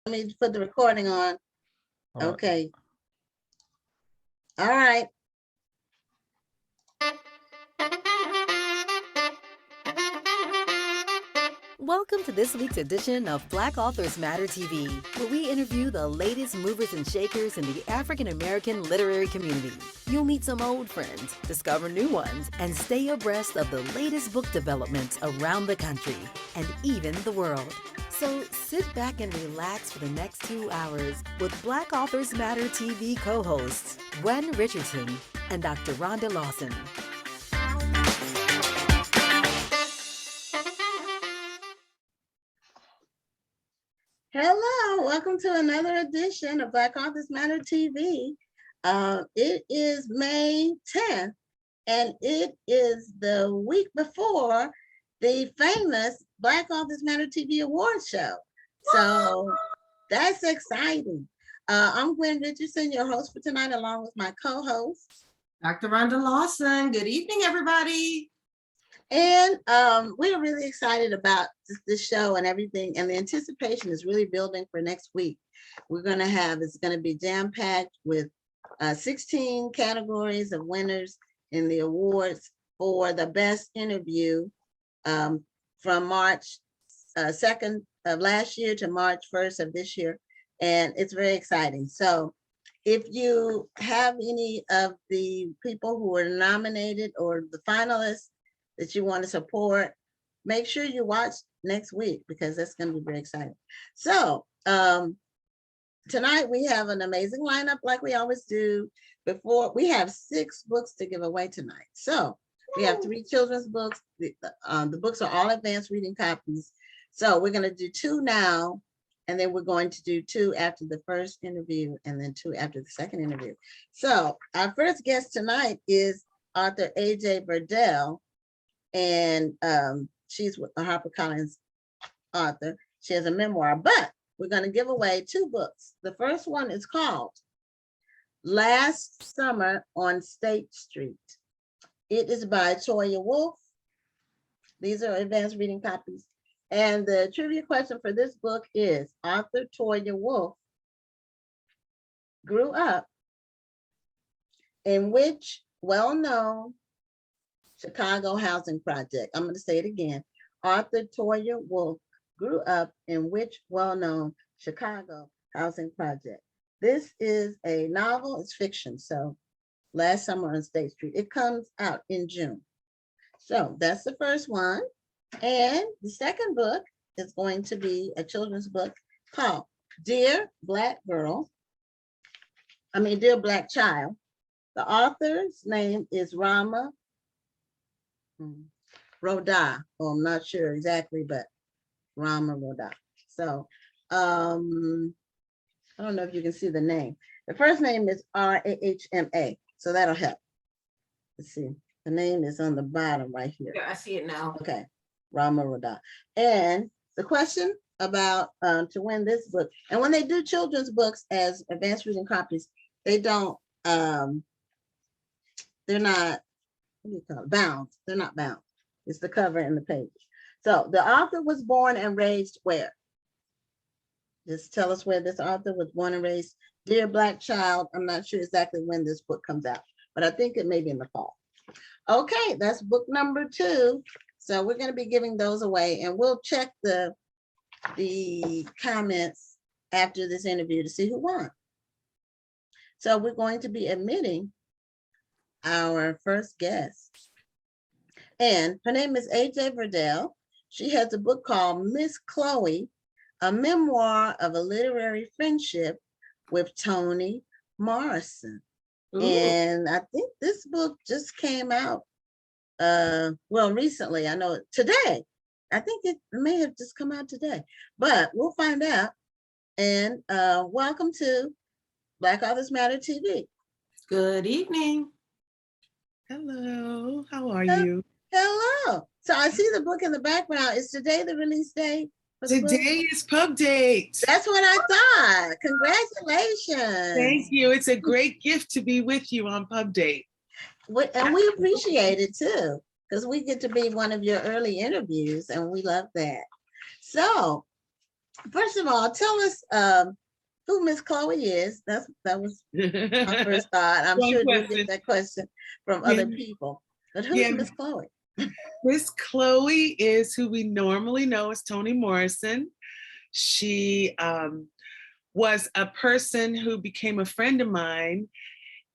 Let me put the recording on. Okay. All right. Welcome to this week's edition of Black Authors Matter TV, where we interview the latest movers and shakers in the African American literary community. You'll meet some old friends, discover new ones, and stay abreast of the latest book developments around the country and even the world. So sit back and relax for the next 2 hours with Black Authors Matter TV co-hosts Gwen Richardson and Dr. Rhonda Lawson. Hello, welcome to another edition of Black Authors Matter TV. It is May 10th, and it is the week before the famous Black Authors Matter TV Awards show. So that's exciting. I'm Gwen Richardson, your host for tonight, along with my co-host, Dr. Rhonda Lawson. Good evening, everybody. And we're really excited about this show and everything, and the anticipation is really building for next week. It's going to be jam-packed with 16 categories of winners in the awards for the best interview from March 2nd of last year to March 1st of this year, and it's very exciting. So if you have any of the people who were nominated or the finalists that you want to support, make sure you watch next week because that's going to be very exciting. So tonight we have an amazing lineup like we always do. Before we have 6 books to give away tonight. So we have 3 children's books. The books are all advanced reading copies. So we're going to do 2 now, and then we're going to do 2 after the first interview and then 2 after the second interview. So our first guest tonight is author A.J. Verdelle. And she's a HarperCollins author. She has a memoir, but we're going to give away 2 books. The first one is called Last Summer on State Street. It is by Toya Wolf. These are advanced reading copies. And the trivia question for this book is, author Toya Wolf grew up in which well-known Chicago housing project? I'm going to say it again. Author Toya Wolf grew up in which well-known Chicago housing project? This is a novel, it's fiction. So Last Summer on State Street. It comes out in June. So that's the first one. And the second book is going to be a children's book called Dear Black Child. The author's name is Rama Roda. Well, I'm not sure exactly, but Rama Roda. So I don't know if you can see the name. The first name is Rahma. So that'll help. Let's see. The name is on the bottom right here. Yeah, I see it now. Okay. Rama Roda. And the question about to win this book, and when they do children's books as advanced reading copies, they don't they're not, what do you call it? Bound. They're not bound. It's the cover and the page. So the author was born and raised where? Just tell us where this author was born and raised. Dear Black Child. I'm not sure exactly when this book comes out, but I think it may be in the fall. Okay, that's book number 2. So we're going to be giving those away, and we'll check the comments after this interview to see who won. So we're going to be admitting our first guest. And her name is A.J. Verdelle. She has a book called Miss Chloe, a memoir of a literary friendship with Toni Morrison. Ooh. And I think this book just came out, recently. I know today. I think it may have just come out today, but we'll find out. And welcome to Black Authors Matter TV. Good evening. Hello, how are you? Hello. So I see the book in the background. Is today the release date? Today is pub date. That's what I thought. Congratulations. Thank you. It's a great gift to be with you on pub date. And we appreciate it too, because we get to be one of your early interviews and we love that. So First of all, tell us who Miss Chloe is. That was my first thought. I'm One sure you'll question. get that question from Yeah. other people. But who's Yeah. Miss Chloe? Miss Chloe is who we normally know as Toni Morrison. She was a person who became a friend of mine.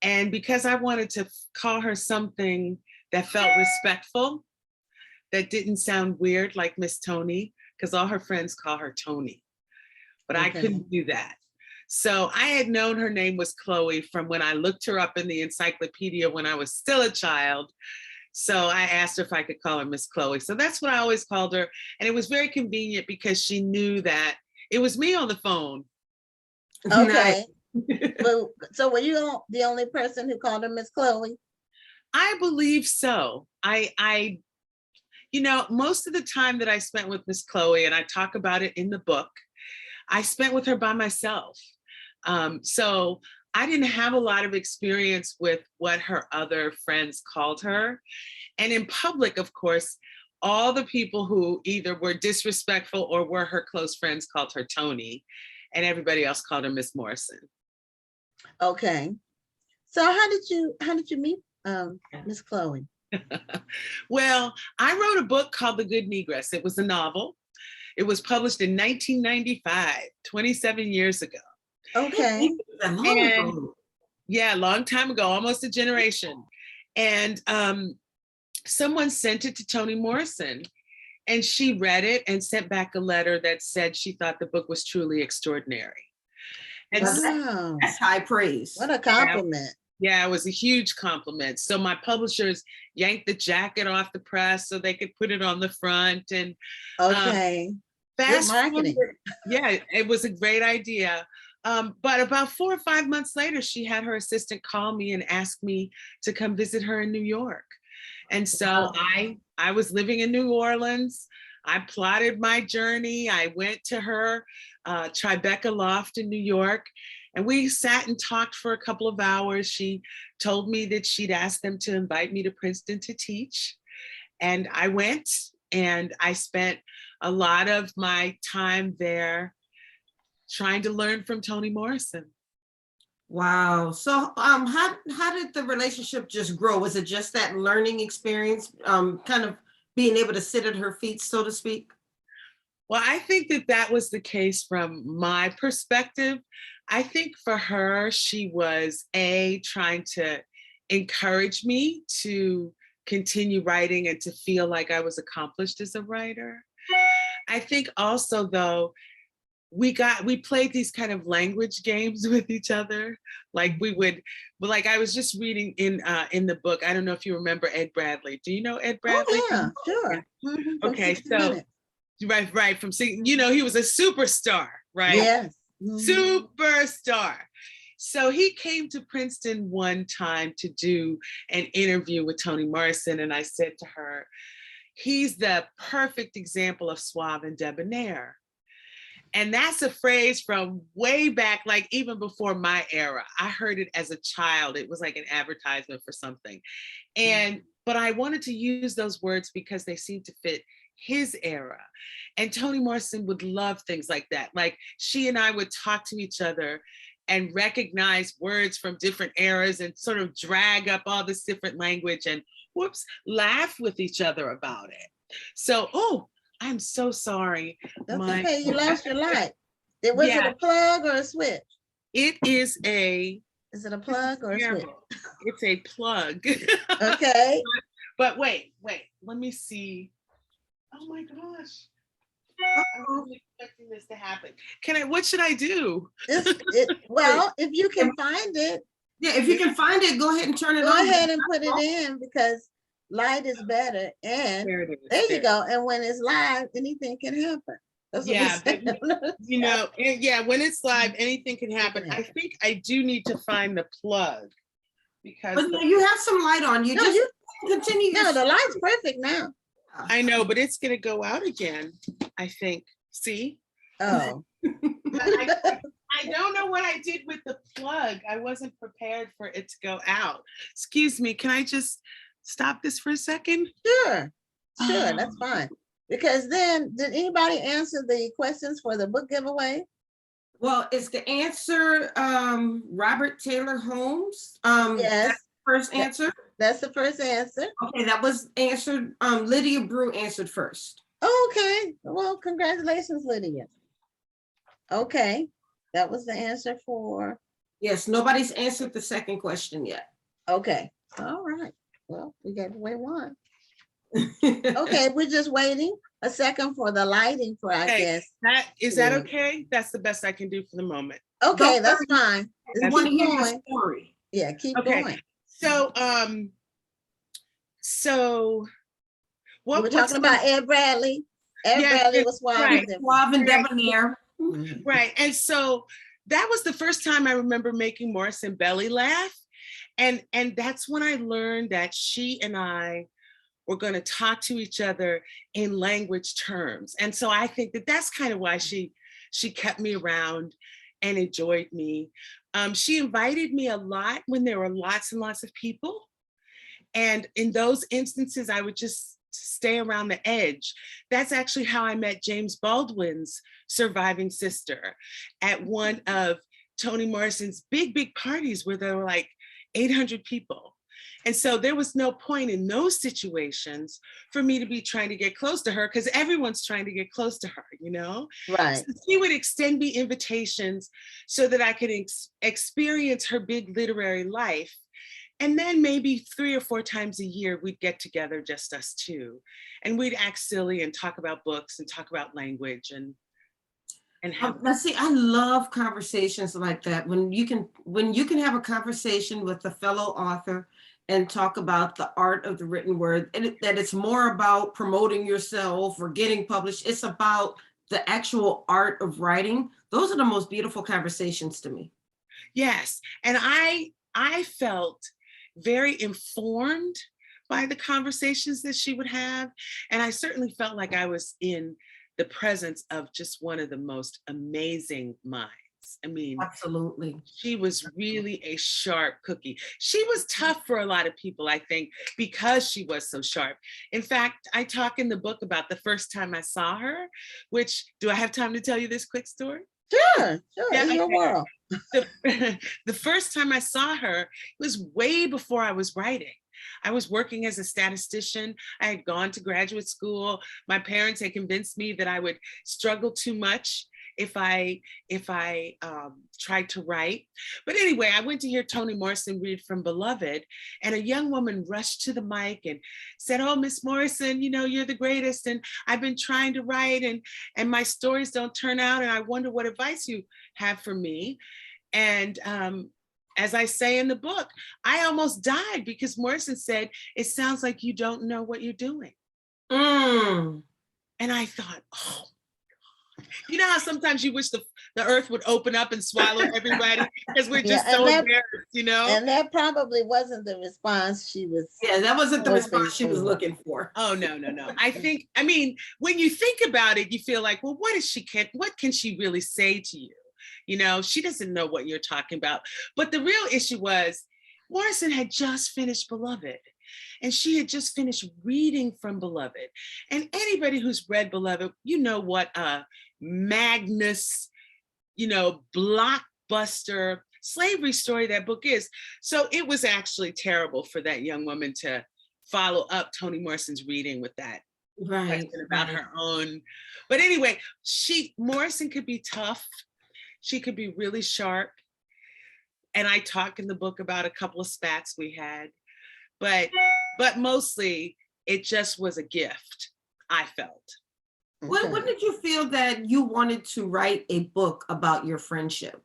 And because I wanted to call her something that felt respectful, that didn't sound weird like Miss Toni, because all her friends call her Toni, but I Okay. couldn't do that. So I had known her name was Chloe from when I looked her up in the encyclopedia when I was still a child. So I asked her if I could call her Miss Chloe. So that's what I always called her. And it was very convenient because she knew that it was me on the phone. Okay. Well, so were you the only person who called her Miss Chloe? I believe so. I most of the time that I spent with Miss Chloe, and I talk about it in the book, I spent with her by myself. So I didn't have a lot of experience with what her other friends called her. And in public, of course, all the people who either were disrespectful or were her close friends called her Toni, and everybody else called her Miss Morrison. Okay. So how did you meet Miss Chloe? Well, I wrote a book called The Good Negress. It was a novel. It was published in 1995, 27 years ago. Okay. And yeah, a long time ago, almost a generation. And someone sent it to Toni Morrison, and she read it and sent back a letter that said she thought the book was truly extraordinary. And Wow. That's high praise. What a compliment. yeah, it was a huge compliment. So my publishers yanked the jacket off the press so they could put it on the front. And Okay. Good marketing. Yeah, it was a great idea. But about 4 or 5 months later, she had her assistant call me and ask me to come visit her in New York. And so I was living in New Orleans. I plotted my journey. I went to her Tribeca loft in New York, and we sat and talked for a couple of hours. She told me that she'd asked them to invite me to Princeton to teach. And I went, and I spent a lot of my time there trying to learn from Toni Morrison. Wow. So how did the relationship just grow? Was it just that learning experience, kind of being able to sit at her feet, so to speak? Well, I think that was the case from my perspective. I think for her, she was trying to encourage me to continue writing and to feel like I was accomplished as a writer. I think also, though, we played these kind of language games with each other. Like I was just reading in the book. I don't know if you remember Ed Bradley. Do you know Ed Bradley? Oh, yeah, sure. Yeah. Okay, so Minutes. right from he was a superstar, right? Yes. Superstar. So he came to Princeton one time to do an interview with Toni Morrison, and I said to her, he's the perfect example of suave and debonair. And that's a phrase from way back, like even before my era. I heard it as a child. It was like an advertisement for something. But I wanted to use those words because they seemed to fit his era. And Toni Morrison would love things like that. Like she and I would talk to each other and recognize words from different eras and sort of drag up all this different language and laugh with each other about it. So, I'm so sorry. That's okay. You lost your light. Was it a plug or a switch? It is a. Is it a plug or a switch? It's a plug. Okay. But wait. Let me see. Oh my gosh. I wasn't expecting this to happen. What should I do? Well, if you can find it. Yeah, if you can find it, go ahead and turn it on. Go ahead and put it in because light is better. And there you go. And when it's live, anything can happen. That's what when it's live, anything can happen. I think I do need to find the plug because you have some light on. You continue. No, the light's perfect now. I know, but it's gonna go out again, I think. See? Oh. I don't know what I did with the plug. I wasn't prepared for it to go out. Excuse me, can I just stop this for a second? Sure, that's fine. Because then, did anybody answer the questions for the book giveaway? Well, is the answer Robert Taylor Holmes? Yes. That's the first answer. That's the first answer. Okay, that was answered. Lydia Brew answered first. Okay, well, congratulations, Lydia. Okay, that was the answer for, Yes, nobody's answered the second question yet. okay, all right. Well, we gave away one. Okay, we're just waiting a second for the lighting for our Hey, guest. is that Yeah. okay? That's the best I can do for the moment. Okay, Don't that's worry. fine. I Just want to keep hear your going. story. Yeah, keep Okay. going. So, We were talking about Ed Bradley. Ed Yes, Bradley was suave right. and different. Suave and Right. debonair. Mhm. Right. And so that was the first time I remember making Morrison belly laugh. And that's when I learned that she and I were going to talk to each other in language terms. And so I think that that's kind of why she kept me around and enjoyed me. She invited me a lot when there were lots and lots of people. And in those instances, I would just stay around the edge. That's actually how I met James Baldwin's surviving sister at one of Toni Morrison's big parties where there were like 800 people. And so there was no point in those situations for me to be trying to get close to her because everyone's trying to get close to her, you know? Right. So she would extend me invitations so that I could experience her big literary life. And then maybe 3 or 4 times a year, we'd get together, just us two. And we'd act silly and talk about books and talk about language and have. Now see, I love conversations like that when you can have a conversation with a fellow author and talk about the art of the written word, and that it's more about promoting yourself or getting published. It's about the actual art of writing. Those are the most beautiful conversations to me. Yes. And I felt very informed by the conversations that she would have. And I certainly felt like I was in the presence of just one of the most amazing minds. I mean, Absolutely. she was really a sharp cookie. She was tough for a lot of people, I think, because she was so sharp. In fact, I talk in the book about the first time I saw her, which, do I have time to tell you this quick story? Sure, Yeah, in your okay. world. The first time I saw her was way before I was writing. I was working as a statistician. I had gone to graduate school. My parents had convinced me that I would struggle too much if I tried to write. But anyway, I went to hear Toni Morrison read from Beloved, and a young woman rushed to the mic and said, "Oh, Miss Morrison, you know, you're the greatest, and I've been trying to write, and my stories don't turn out, and I wonder what advice you have for me." And as I say in the book, I almost died because Morrison said, "It sounds like you don't know what you're doing." Mm. And I thought, oh, you know how sometimes you wish the earth would open up and swallow everybody because we're just so embarrassed, you know? And that probably wasn't the response she was. Yeah, that wasn't the hoping response she was for. looking for. Oh, no. I mean, when you think about it, you feel like, well, what can she really say to you? You know, she doesn't know what you're talking about. But the real issue was Morrison had just finished Beloved. And she had just finished reading from Beloved. And anybody who's read Beloved, you know what a Magnus, you know, blockbuster slavery story that book is. So it was actually terrible for that young woman to follow up Toni Morrison's reading with that question about her own. But anyway, Morrison could be tough. She could be really sharp. And I talk in the book about a couple of spats we had. But mostly it just was a gift, I felt. When did you feel that you wanted to write a book about your friendship?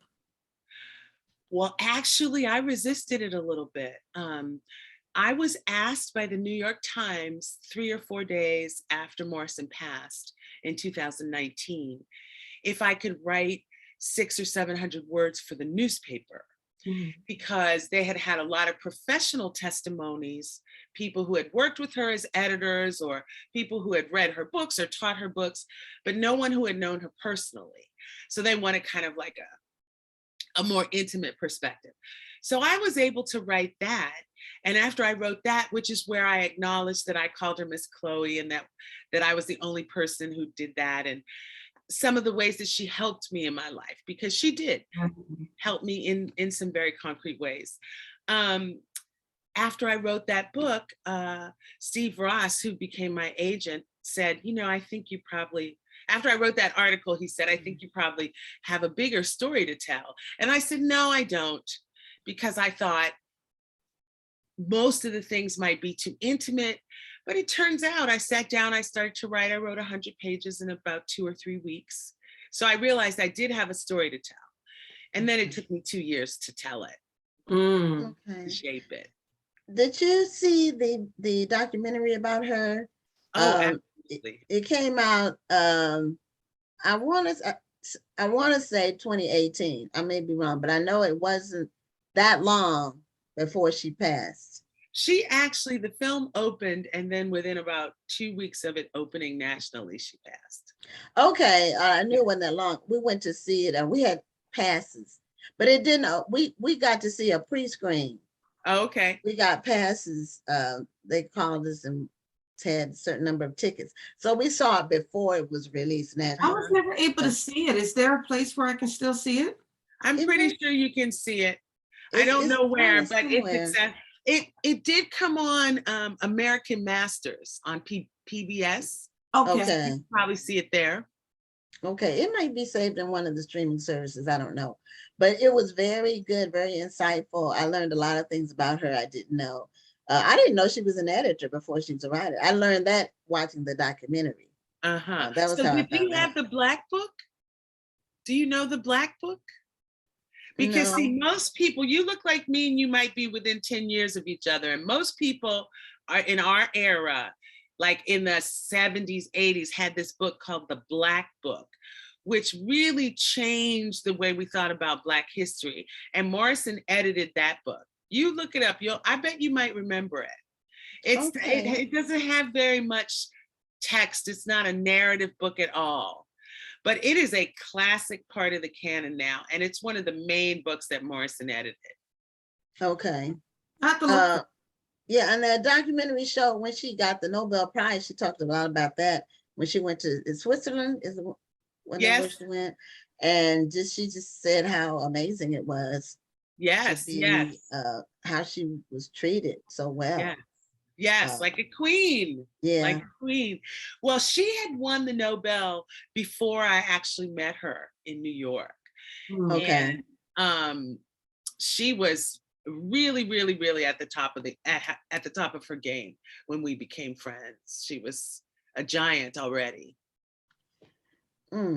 Well, actually, I resisted it a little bit. I was asked by the New York Times 3 or 4 days after Morrison passed in 2019 if I could write 600 or 700 words for the newspaper. Because they had had a lot of professional testimonies, people who had worked with her as editors or people who had read her books or taught her books, but no one who had known her personally. So they wanted kind of like a more intimate perspective. So I was able to write that. And after I wrote that, which is where I acknowledged that I called her Miss Chloe, and that I was the only person who did that, and some of the ways that she helped me in my life, because she did help me in some very concrete ways. After I wrote that book, Steve Ross, who became my agent, said, I think you probably, after I wrote that article, he said, I think you probably have a bigger story to tell. And I said, no, I don't, because I thought most of the things might be too intimate. But it turns out I sat down, I started to write. I wrote 100 pages in about 2 or 3 weeks. So I realized I did have a story to tell. And then it took me 2 years to tell it, to shape it. Did you see the documentary about her? Oh, absolutely. It came out, I want to say 2018. I may be wrong, but I know it wasn't that long before she passed. She actually, the film opened, and then within about 2 weeks of it opening nationally, she passed. Okay, I knew it wasn't that long. We went to see it, and we had passes, but it didn't. We got to see a pre-screen. Oh, okay. We got passes. They called us and had a certain number of tickets, so we saw it before it was released nationally. I was never able to see it. Is there a place where I can still see it? I'm pretty sure you can see it. I don't know where, but it did come on American Masters on PBS. Okay. You can probably see it there. Okay, it might be saved in one of the streaming services. I don't know, but it was very good, very insightful. I learned a lot of things about her I didn't know. I didn't know she was an editor before she was a writer. I learned that watching the documentary. That was so how did you have the Black Book? Do you know the Black Book? Because No. see, most people, you look like me and you might be within 10 years of each other. And most people are in our era, like in the 70s, 80s, had this book called the Black Book, which really changed the way we thought about Black history. And Morrison edited that book. You look it up, I bet you might remember it. It doesn't have very much text. It's not a narrative book at all. But it is a classic part of the canon now. And it's one of the main books that Morrison edited. Okay. I have to look yeah, and that documentary show, when she got the Nobel Prize, she talked a lot about that. When she went to Switzerland, is where she went. And she just said how amazing it was. Yes, yes. How she was treated so well. Yes, like a queen. Yeah. Like a queen. Well, she had won the Nobel before I actually met her in New York. Okay. And she was really, really, really at the top of her game when we became friends. She was a giant already. What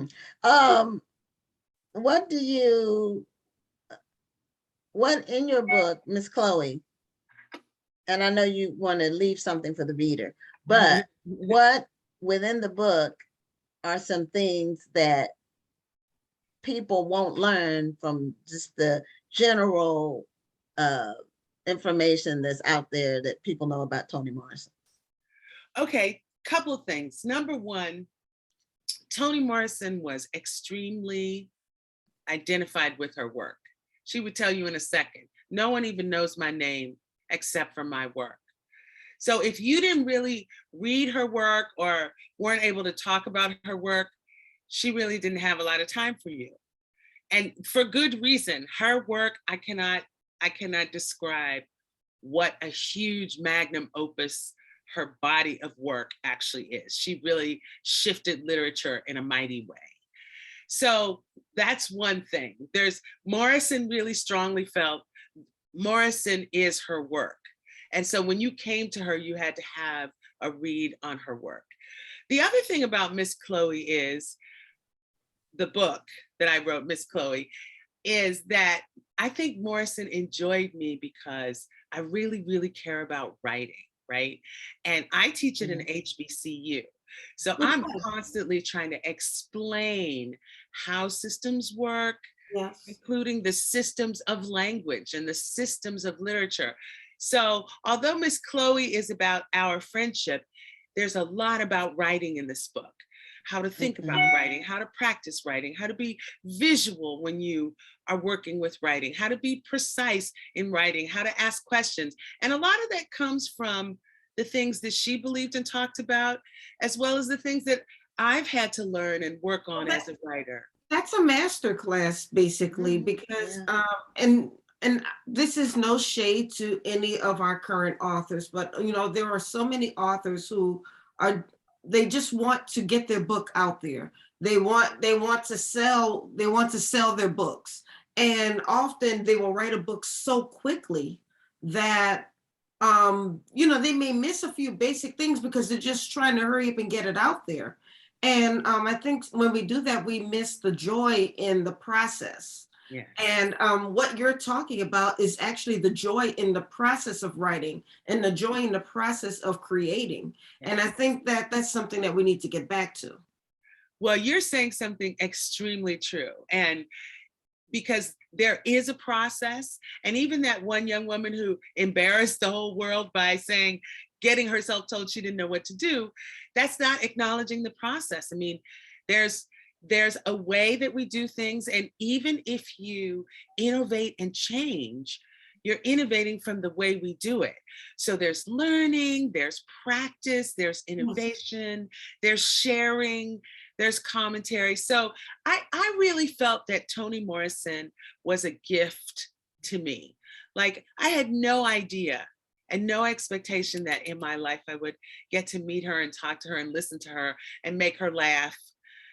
in your book, Miss Chloe, and I know you want to leave something for the reader, but what within the book are some things that people won't learn from just the general information that's out there that people know about Toni Morrison? Okay, couple of things. Number one, Toni Morrison was extremely identified with her work. She would tell you in a second, no one even knows my name except for my work. So if you didn't really read her work or weren't able to talk about her work, she really didn't have a lot of time for you. And for good reason. Her work, I cannot describe what a huge magnum opus her body of work actually is. She really shifted literature in a mighty way. So that's one thing. Morrison really strongly felt Morrison is her work. And so when you came to her, you had to have a read on her work. The other thing about Miss Chloe is the book that I wrote, Miss Chloe, is that I think Morrison enjoyed me because I really, really care about writing, right? And I teach at an HBCU. So I'm constantly trying to explain how systems work, including the systems of language and the systems of literature. So although Miss Chloe is about our friendship, there's a lot about writing in this book. how to think about writing, how to practice writing, how to be visual when you are working with writing, how to be precise in writing, how to ask questions. And a lot of that comes from the things that she believed and talked about, as well as the things that I've had to learn and work on as a writer. That's a master class, basically, because and this is no shade to any of our current authors, but there are so many authors who they just want to get their book out there. They want to sell their books, and often they will write a book so quickly that they may miss a few basic things because they're just trying to hurry up and get it out there. And I think when we do that, we miss the joy in the process. Yeah. And what you're talking about is actually the joy in the process of writing and the joy in the process of creating. Yeah. And I think that that's something that we need to get back to. Well, you're saying something extremely true. And because there is a process, and even that one young woman who embarrassed the whole world by getting herself told she didn't know what to do, that's not acknowledging the process. I mean, there's a way that we do things, and even if you innovate and change, you're innovating from the way we do it. So there's learning, there's practice, there's innovation, there's sharing, there's commentary. So I really felt that Toni Morrison was a gift to me. Like, I had no idea and no expectation that in my life I would get to meet her and talk to her and listen to her and make her laugh.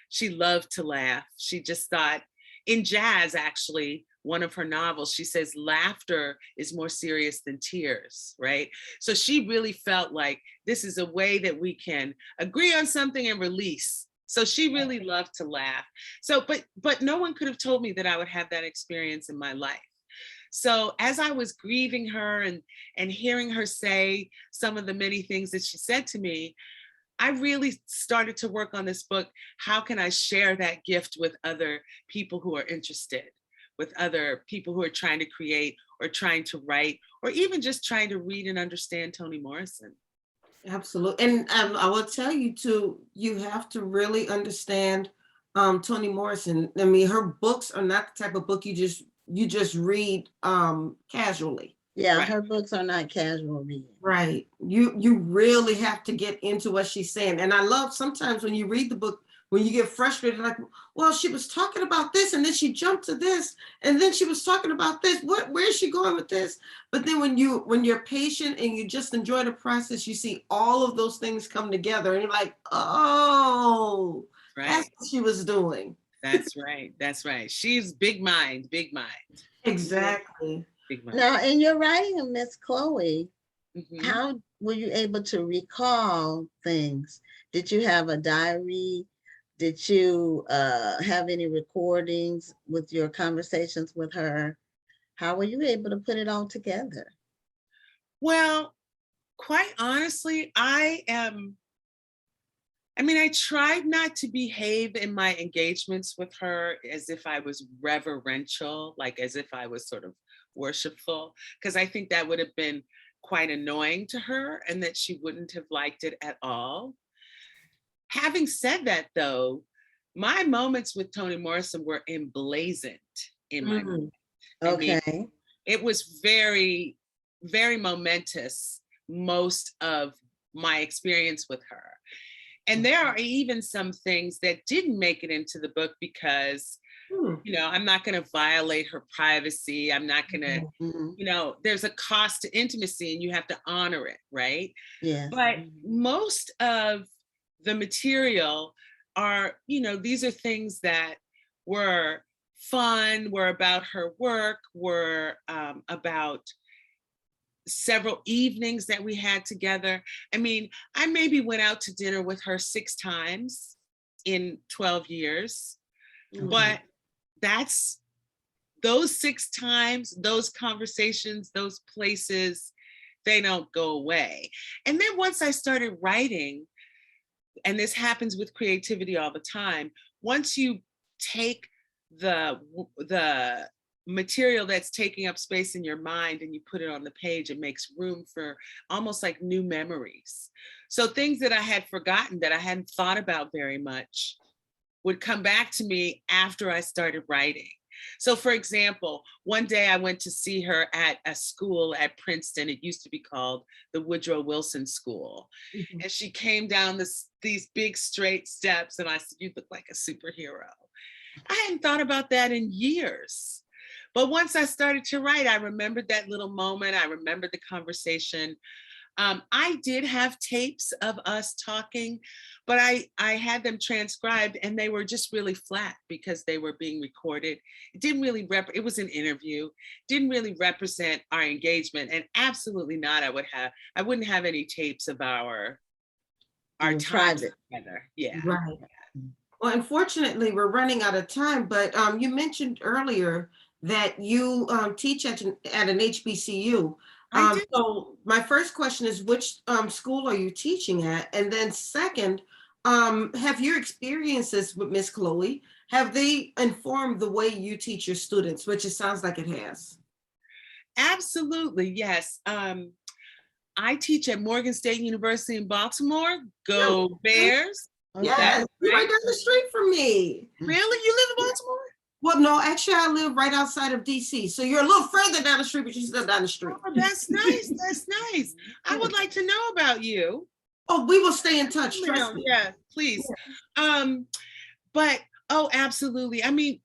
She loved to laugh. She just thought, in jazz, actually, one of her novels, she says laughter is more serious than tears, right? So she really felt like this is a way that we can agree on something and release. So she really loved to laugh. So, but no one could have told me that I would have that experience in my life. So as I was grieving her and hearing her say some of the many things that she said to me, I really started to work on this book. How can I share that gift with other people who are interested, with other people who are trying to create or trying to write, or even just trying to read and understand Toni Morrison? Absolutely. And I will tell you too, you have to really understand Toni Morrison. I mean, her books are not the type of book you just read casually. Yeah, Right. her books are not casual reading. Right. You really have to get into what she's saying. And I love sometimes when you read the book, when you get frustrated, like, well, she was talking about this and then she jumped to this and then she was talking about this. Where is she going with this? But then when you're patient and you just enjoy the process, you see all of those things come together and you're like, oh, Right. That's what she was doing. That's right. That's right. She's big mind, big mind. Exactly. Big mind. Now, in your writing of Miss Chloe, Mhm. how were you able to recall things? Did you have a diary? Did you have any recordings with your conversations with her? How were you able to put it all together? Well, quite honestly, I tried not to behave in my engagements with her as if I was reverential, like as if I was sort of worshipful, because I think that would have been quite annoying to her and that she wouldn't have liked it at all. Having said that, though, my moments with Toni Morrison were emblazoned in my mind. I mean, Okay. it was very, very momentous, most of my experience with her. And there are even some things that didn't make it into the book because, I'm not going to violate her privacy. I'm not going to, Mhm. there's a cost to intimacy and you have to honor it, right? Yes. But most of the material are, these are things that were fun, were about her work, were about several evenings that we had together. I mean, I maybe went out to dinner with her 6 times in 12 years, but that's those 6 times, those conversations, those places, they don't go away. And then once I started writing, and this happens with creativity all the time, once you take the material that's taking up space in your mind and you put it on the page, it makes room for almost like new memories. So things that I had forgotten, that I hadn't thought about very much, would come back to me after I started writing. So for example, one day I went to see her at a school at Princeton. It used to be called the Woodrow Wilson School. Mhm. And she came down these big straight steps and I said, "You look like a superhero." I hadn't thought about that in years. But once I started to write, I remembered that little moment. I remembered the conversation. I did have tapes of us talking, but I had them transcribed and they were just really flat because they were being recorded. It didn't really it was an interview, didn't really represent our engagement, and absolutely not. I wouldn't have any tapes of our time private. together. Yeah. Right. Well, unfortunately, we're running out of time, but you mentioned earlier that you teach at an HBCU. I did. So my first question is, which school are you teaching at? And then second, have your experiences with Miss Chloe, have they informed the way you teach your students, which it sounds like it has? Absolutely, yes. I teach at Morgan State University in Baltimore. Go Bears. Yes, you're right right. down the street from me. Really? You live in Baltimore? Well, no, actually, I live right outside of DC. So you're a little further down the street, but you're still down the street. Oh, that's nice. That's nice. I would like to know about you. Oh, we will stay in touch. Trust me. Yeah, please. But oh, absolutely. I mean,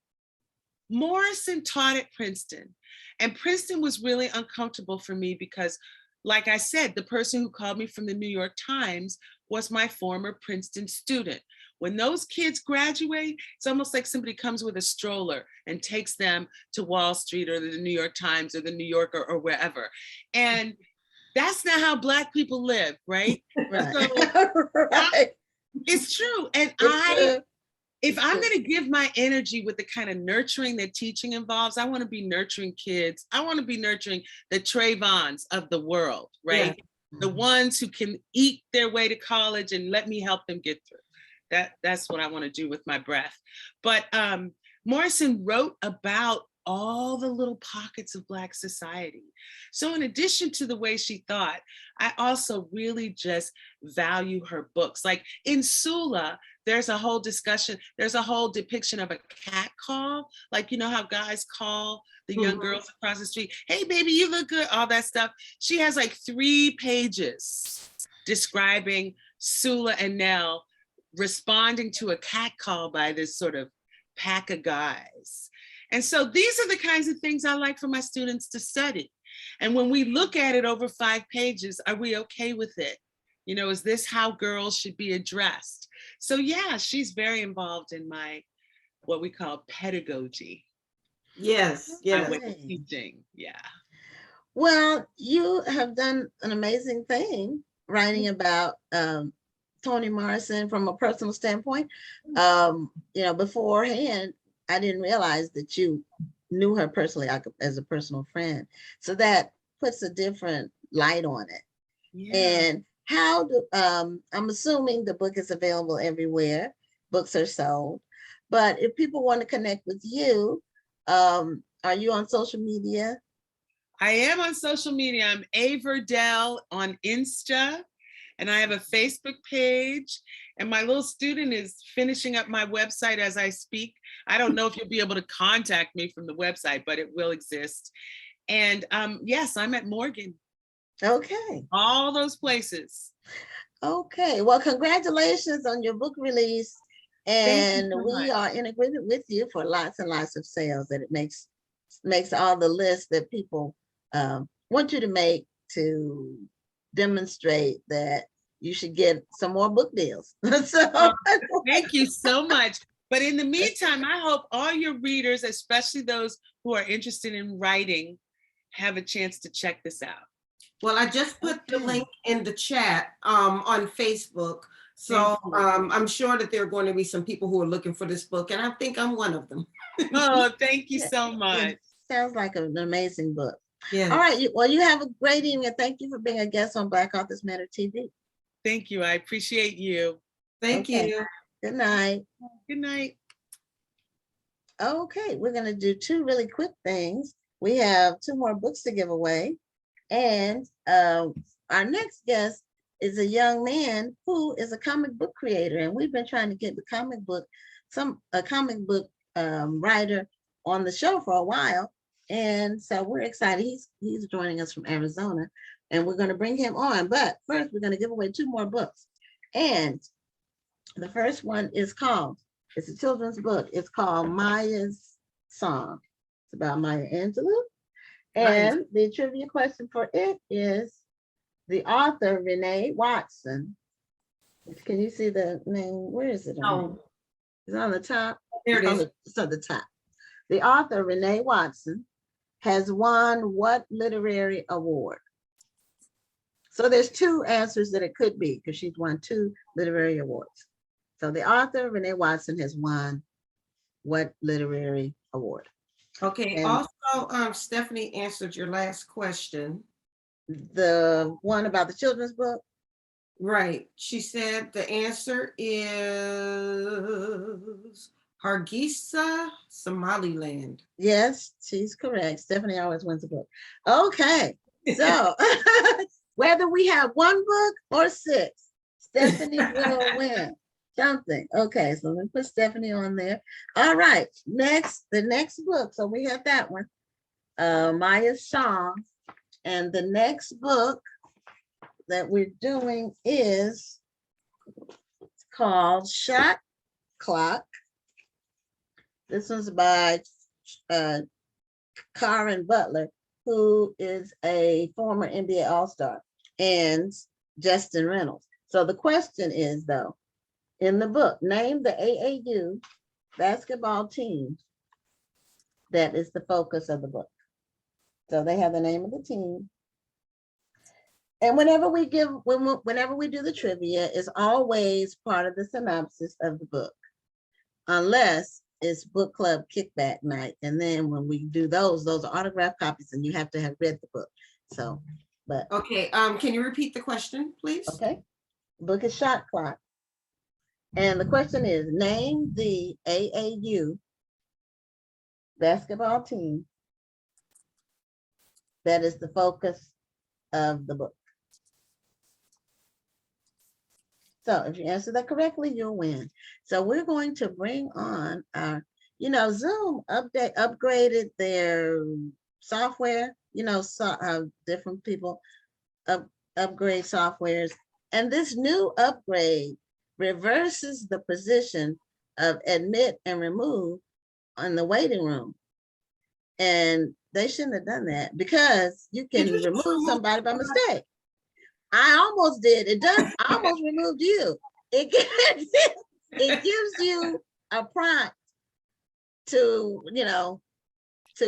Morrison taught at Princeton, and Princeton was really uncomfortable for me because, like I said, the person who called me from the New York Times was my former Princeton student. When those kids graduate, it's almost like somebody comes with a stroller and takes them to Wall Street or the New York Times or the New Yorker or wherever. And that's not how Black people live, right? Right. So Right. it's true. And if I'm going to give my energy with the kind of nurturing that teaching involves, I want to be nurturing kids. I want to be nurturing the Trayvons of the world, right? Yeah. The ones who can eat their way to college and let me help them get through. That's what I want to do with my breath. But Morrison wrote about all the little pockets of Black society. So in addition to the way she thought, I also really just value her books. Like in Sula, there's a whole discussion, there's a whole depiction of a cat call. Like, you know how guys call the young girls across the street, "Hey baby, you look good," all that stuff. She has like 3 pages describing Sula and Nell responding to a cat call by this sort of pack of guys. And so these are the kinds of things I like for my students to study. And when we look at it over 5 pages, are we okay with it? You know, is this how girls should be addressed? So yeah, she's very involved in my, what we call pedagogy. Yes, My yes. way of teaching, yeah. Well, you have done an amazing thing writing about Toni Morrison from a personal standpoint. You know, beforehand, I didn't realize that you knew her personally as a personal friend. So that puts a different light on it. Yeah. And how do, I'm assuming the book is available everywhere, books are sold. But if people want to connect with you, are you on social media? I am on social media. I'm A Verdelle on Insta, and I have a Facebook page. And my little student is finishing up my website as I speak. I don't know if you'll be able to contact me from the website, but it will exist. And yes, I'm at Morgan. Okay. All those places. Okay. Well, congratulations on your book release. And so we much. are in agreement with you for lots and lots of sales, that it makes all the lists that people want you to make to demonstrate that you should get some more book deals. So, Thank you so much. But in the meantime, I hope all your readers, especially those who are interested in writing, have a chance to check this out. Well, I just put the link in the chat on Facebook. So I'm sure that there are going to be some people who are looking for this book, and I think I'm one of them. Oh, thank you so much. Sounds like an amazing book. Yeah. All right. Well, you have a great evening. And thank you for being a guest on Black Authors Matter TV. Thank you. I appreciate you. Thank Okay. you. Good night. Good night. Okay, we're going to do two really quick things. We have two more books to give away. And our next guest is a young man who is a comic book creator. And we've been trying to get a comic book writer on the show for a while. And so we're excited. He's joining us from Arizona, and we're going to bring him on. But first, we're going to give away two more books. And the first one is it's a children's book. It's called Maya's Song. It's about Maya Angelou. And the trivia question for it is the author, Renee Watson. Can you see the name? Where is it? It's on the top. There it is. It's on the top. The author, Renee Watson, has won what literary award? So there's two answers that it could be because she's won two literary awards. So the author, Renee Watson, has won what literary award? Okay, And also, Stephanie answered your last question. the one about the children's book? Right. She said the answer is Hargeisa, Somaliland. Yes, she's correct. Stephanie always wins a book. Okay, so whether we have one book or six, Stephanie will win something. Okay, so let me put Stephanie on there. All right, the next book. So we have that one, Maya's Song. And the next book that we're doing is called Shot Clock. This one's by Karen Butler, who is a former NBA All-Star, and Justin Reynolds. So the question is, though, in the book, name the AAU basketball team that is the focus of the book. So they have the name of the team. And whenever we do the trivia, it's always part of the synopsis of the book, unless it's book club kickback night. And then when we do those are autographed copies and you have to have read the book. So, but. Okay, can you repeat the question, please? Okay, book is Shot Clock. And the question is, name the AAU basketball team that is the focus of the book. So if you answer that correctly, you'll win. So we're going to bring on our, Zoom upgraded their software, different people upgrade softwares. And this new upgrade reverses the position of admit and remove on the waiting room. And they shouldn't have done that because you can remove somebody by mistake. I almost did. I almost removed you. It gives you a prompt to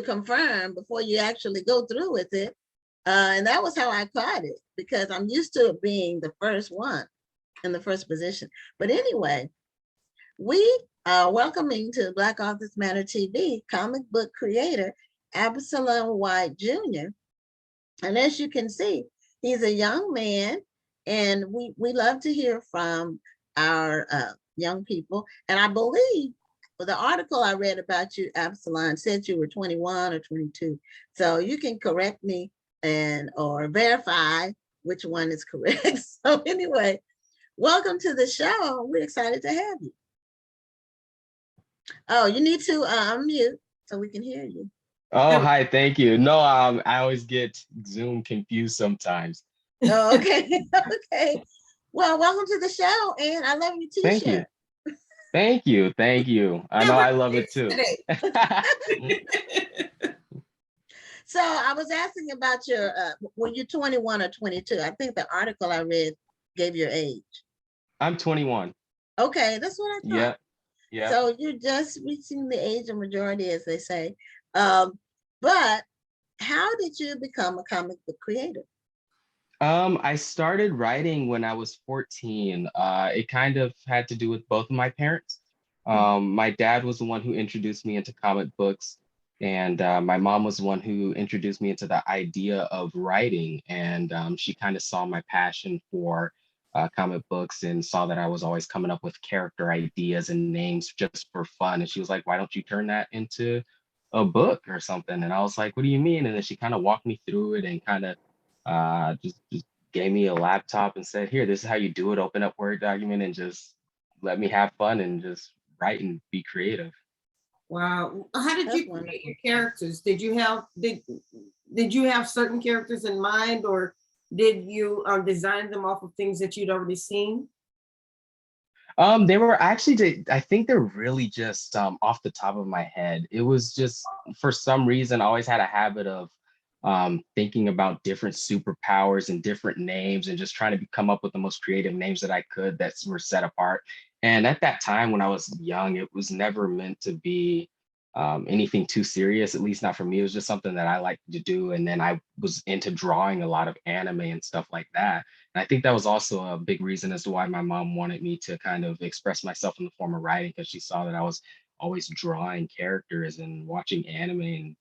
confirm before you actually go through with it. And that was how I caught it, because I'm used to it being the first one in the first position. But anyway, we are welcoming to Black Authors Matter TV comic book creator Absalon White Jr. And as you can see, he's a young man, and we love to hear from our young people. And I believe the article I read about you, Absalon, said you were 21 or 22. So you can correct me or verify which one is correct. So anyway, welcome to the show. We're excited to have you. Oh, you need to unmute so we can hear you. Oh, hi, thank you. No, I always get Zoom confused sometimes. Oh, okay. Okay. Well, welcome to the show, and I love your t-shirt. Thank you. Thank you. Thank you. I know I love it too. So I was asking about your, were you 21 or 22? I think the article I read gave your age. I'm 21. Okay, that's what I thought. Yeah. Yeah. So you're just reaching the age of majority, as they say. But how did you become a comic book creator? I started writing when I was 14. It kind of had to do with both of my parents. My dad was the one who introduced me into comic books, and my mom was the one who introduced me into the idea of writing. And she kind of saw my passion for comic books and saw that I was always coming up with character ideas and names just for fun. And she was like, why don't you turn that into a book or something? And I was like, what do you mean? And then she kind of walked me through it and kind of just gave me a laptop and said, here, this is how you do it. Open up Word document and just let me have fun and just write and be creative. Wow. How did That's you create wonderful. your characters? Did you have certain characters in mind, or did you design them off of things that you'd already seen? They were actually, I think they're really just off the top of my head. It was just, for some reason, I always had a habit of thinking about different superpowers and different names and just trying to come up with the most creative names that I could that were set apart. And at that time, when I was young, it was never meant to be anything too serious, at least not for me. It was just something that I liked to do. And then I was into drawing a lot of anime and stuff like that. And I think that was also a big reason as to why my mom wanted me to kind of express myself in the form of writing, because she saw that I was always drawing characters and watching anime and,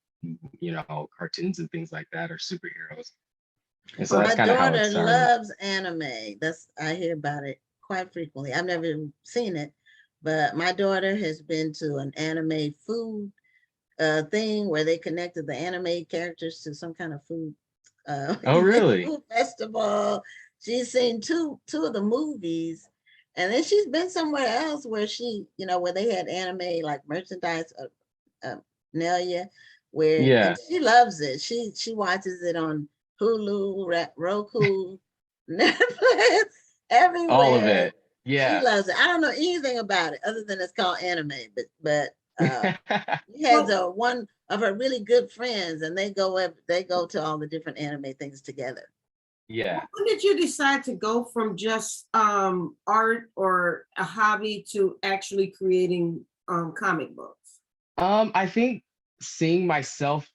you know, cartoons and things like that, or superheroes. And so Well, that's my kind of how it daughter started. loves anime. I hear about it quite frequently. I've never seen it, but my daughter has been to an anime food thing where they connected the anime characters to some kind of food Oh, really? food festival. She's seen two of the movies, and then she's been somewhere else where where they had anime like merchandise Nelia, and Yeah, she loves it. She watches it on Hulu, Roku, Netflix, all of everywhere. it. She Yeah. loves it. I don't know anything about it other than it's called anime, but she has Well, one of her really good friends, and they go to all the different anime things together. Yeah. when did you decide to go from just art or a hobby to actually creating comic books? I think seeing myself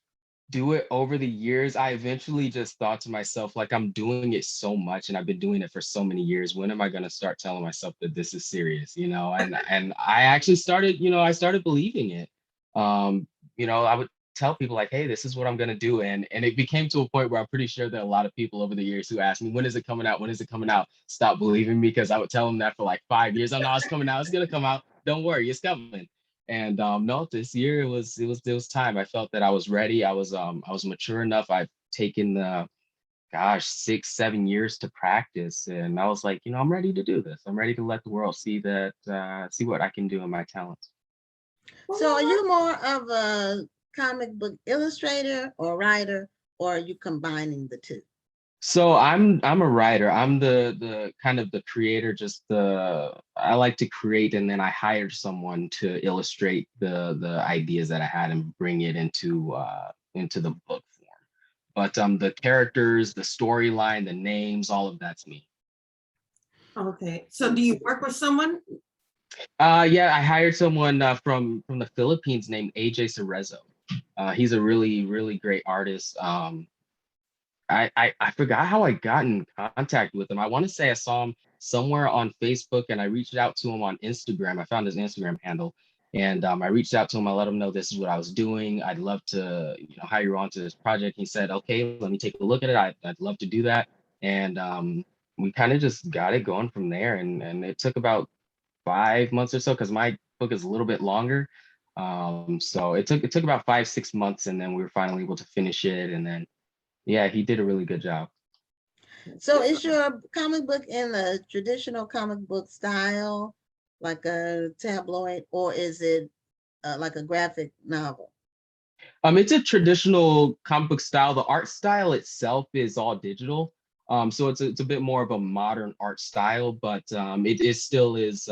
do it over the years, I eventually just thought to myself, like, I'm doing it so much and I've been doing it for so many years. When am I going to start telling myself that this is serious, you know? And I actually started, I started believing it. I would tell people like, hey, this is what I'm going to do. And it became to a point where I'm pretty sure that a lot of people over the years who asked me, when is it coming out? When is it coming out? Stop believing me, because I would tell them that for like 5 years. I know it's coming out. It's going to come out. Don't worry, it's coming. And no, this year it was time. I felt that I was ready. I was mature enough. I've taken the 6-7 years to practice, and I was like, I'm ready to do this. I'm ready to let the world see what I can do in my talents. So, are you more of a comic book illustrator or writer, or are you combining the two? So I'm a writer. I'm the kind of the creator, I like to create, and then I hired someone to illustrate the ideas that I had and bring it into the book form. But the characters, the storyline, the names, all of that's me. Okay, so do you work with someone? Yeah, I hired someone from the Philippines named AJ Cerezo. He's a really, really great artist. I forgot how I got in contact with him. I want to say I saw him somewhere on Facebook, and I reached out to him on Instagram. I found his Instagram handle, and I reached out to him. I let him know this is what I was doing. I'd love to, hire you onto this project. He said, okay, let me take a look at it. I'd love to do that. And we kind of just got it going from there. And it took about 5 months or so, because my book is a little bit longer. So it took about 5-6 months, and then we were finally able to finish it. And then yeah, he did a really good job. So, is your comic book in the traditional comic book style, like a tabloid, or is it like a graphic novel? It's a traditional comic book style. The art style itself is all digital. So it's a bit more of a modern art style, but it still is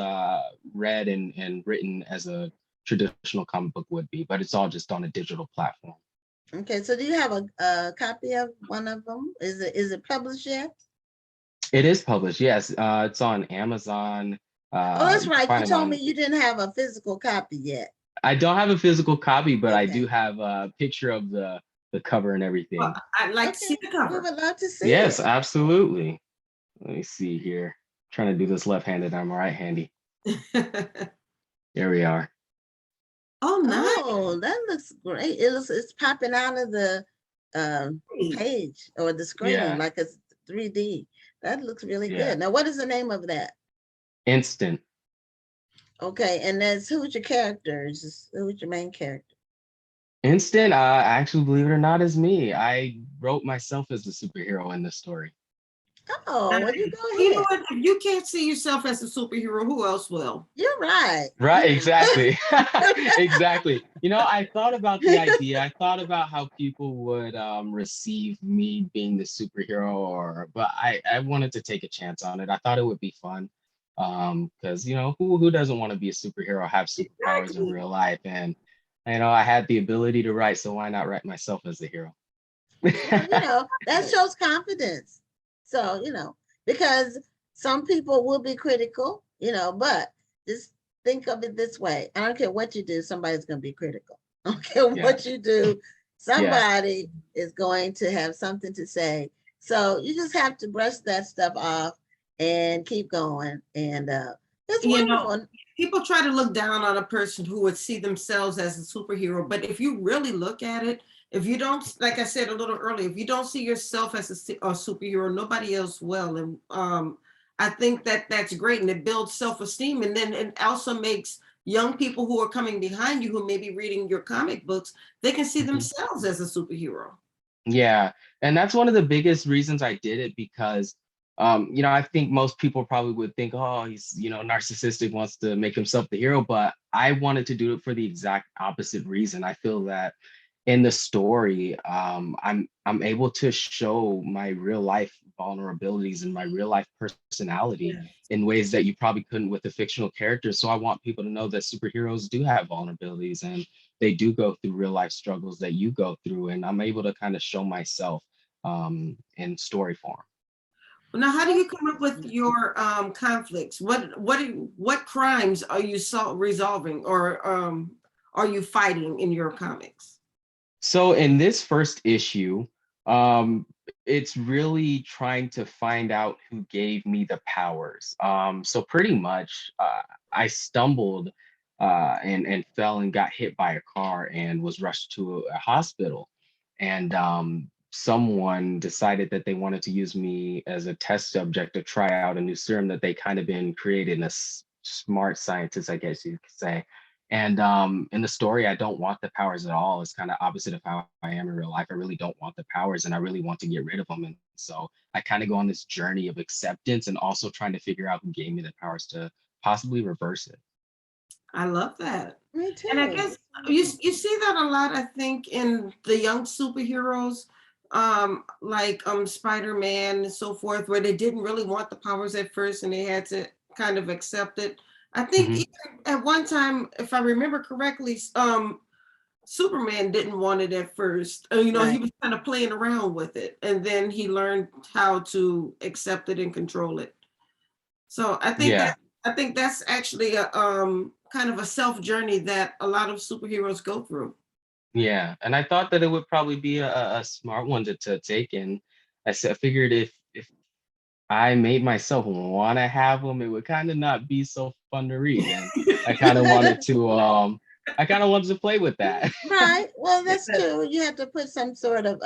read and written as a traditional comic book would be, but it's all just on a digital platform. Okay, so do you have a copy of one of them? Is it published yet? It is published, yes. It's on Amazon. Oh, that's You can right. You find them told me on. you didn't have a physical copy yet. I don't have a physical copy, but I Okay. do have a picture of the cover and Well, everything. I'd like to see Okay, the we cover. would love to see Yes, it. absolutely. Let me see here. Trying to do this left-handed. I'm right-handy. There we are. Oh, nice. Oh, that looks great. It's popping out of the page or the screen Yeah. like it's 3D. That looks really Yeah. good. Now, what is the name of that? Instant. Okay, and that's who's your characters? Who's your main character? Instant, actually, believe it or not, is me. I wrote myself as the superhero in this story. Oh, well, you go You know ahead. what? If you can't see yourself as a superhero, who else will? You're right. Right, exactly. Exactly. You know, I thought about the idea. I thought about how people would receive me being the superhero, but I wanted to take a chance on it. I thought it would be fun. Because who doesn't want to be a superhero, have superpowers in Exactly. real life? And I had the ability to write, so why not write myself as the hero? Well, that shows confidence. So, because some people will be critical, but just think of it this way. I don't care what you do, somebody's going to be critical. I don't care Yeah. what you do, Yeah. somebody is going to have something to say. So you just have to brush that stuff off and keep going. And it's You know, wonderful. people try to look down on a person who would see themselves as a superhero, but if you really look at it, if you don't, like I said a little earlier, if you don't see yourself as a superhero, nobody else will. And I think that that's great, and it builds self-esteem, and then it also makes young people who are coming behind you, who may be reading your comic books, they can see Mhm. themselves as a superhero. Yeah, and that's one of the biggest reasons I did it because, I think most people probably would think, oh, he's, narcissistic, wants to make himself the hero, but I wanted to do it for the exact opposite reason. I feel that in the story, I'm able to show my real life vulnerabilities and my real life personality Yes. in ways that you probably couldn't with a fictional character. So I want people to know that superheroes do have vulnerabilities and they do go through real life struggles that you go through, and I'm able to kind of show myself in story form. Now, how do you come up with your conflicts? What crimes are you resolving, or are you fighting in your comics? So in this first issue, um, it's really trying to find out who gave me the powers. So pretty much, I stumbled and fell and got hit by a car and was rushed to a hospital. And someone decided that they wanted to use me as a test subject to try out a new serum that they kind of been creating. A smart scientist, I guess you could say. And in the story, I don't want the powers at all. It's kind of opposite of how I am in real life. I really don't want the powers and I really want to get rid of them. And so I kind of go on this journey of acceptance and also trying to figure out who gave me the powers to possibly reverse it. I love that. Me And I too. guess you see that a lot, I think, in the young superheroes, like Spider-Man and so forth, where they didn't really want the powers at first and they had to kind of accept it. I think Mhm. even at one time, if I remember correctly, Superman didn't want it at first. He Right. was kind of playing around with it, and then he learned how to accept it and control it. So Yeah. I think that's actually a kind of a self journey that a lot of superheroes go through. Yeah. And I thought that it would probably be a smart one to take. And I figured if I made myself want to have them, it would kind of not be so fun to read. And I kind of wanted to play with that. Right. Well, that's true. You have to put some sort of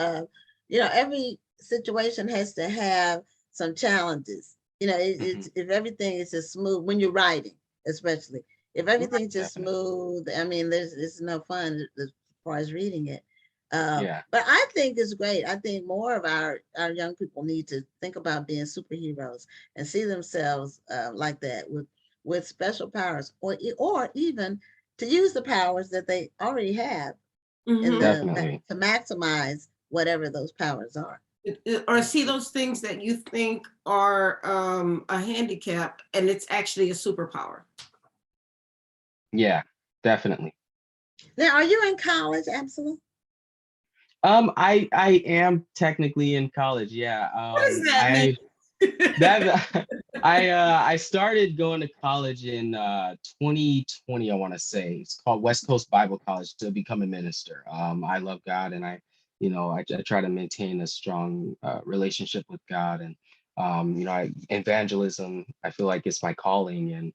every situation has to have some challenges. Mhm. if everything is just smooth when you're writing, especially if everything's just Definitely. smooth, I mean, it's no fun as far as reading it. Yeah. But I think it's great. I think more of our young people need to think about being superheroes and see themselves like that with special powers, or even to use the powers that they already have in Mhm. Definitely. to maximize whatever those powers are. Or see those things that you think are a handicap, and it's actually a superpower. Yeah, definitely. Now, are you in college, Absalon? I am technically in college. Yeah. What does that mean? I that I started going to college in 2020, I want to say. It's called West Coast Bible College to become a minister. I love God, and I try to maintain a strong relationship with God, and evangelism, I feel like it's my calling, and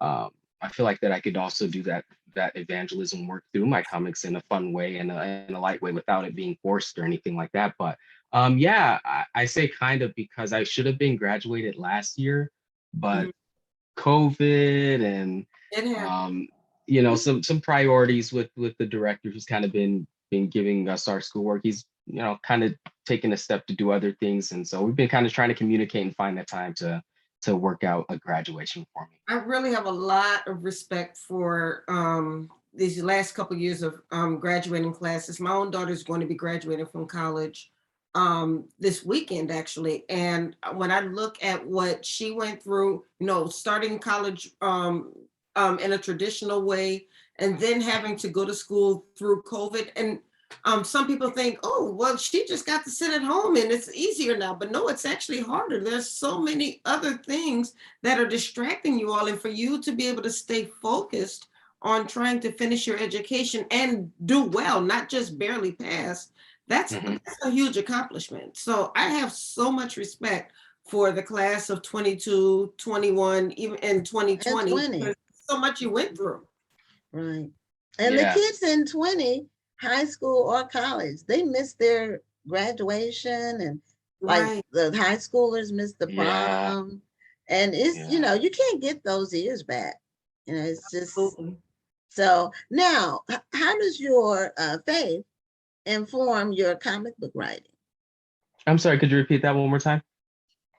I feel like that I could also do that that evangelism work through my comics in a fun way and a light way without it being forced or anything like that. But yeah, I say kind of because I should have been graduated last year, but Mhm. COVID and It happened. some priorities with the director who's kind of been giving us our schoolwork. He's kind of taking a step to do other things, and so we've been kind of trying to communicate and find that time to work out a graduation for me. I really have a lot of respect for these last couple of years of graduating classes. My own daughter's going to be graduating from college this weekend, actually. And when I look at what she went through, starting college in a traditional way, and then having to go to school through COVID. And some people think, oh, well, she just got to sit at home and it's easier now. But no, it's actually harder. There's so many other things that are distracting you all. And for you to be able to stay focused on trying to finish your education and do well, not just barely pass, Mhm. that's a huge accomplishment. So I have so much respect for the class of 22, 21, even in And 2020. 20, There's so much you went through. right. And the Yeah, kids in 20, high school or college, they miss their graduation, and like Right. the high schoolers miss the yeah, prom. And it's, yeah. you can't get those years back. It's just Absolutely. so now, how does your faith inform your comic book writing? I'm sorry, could you repeat that one more time?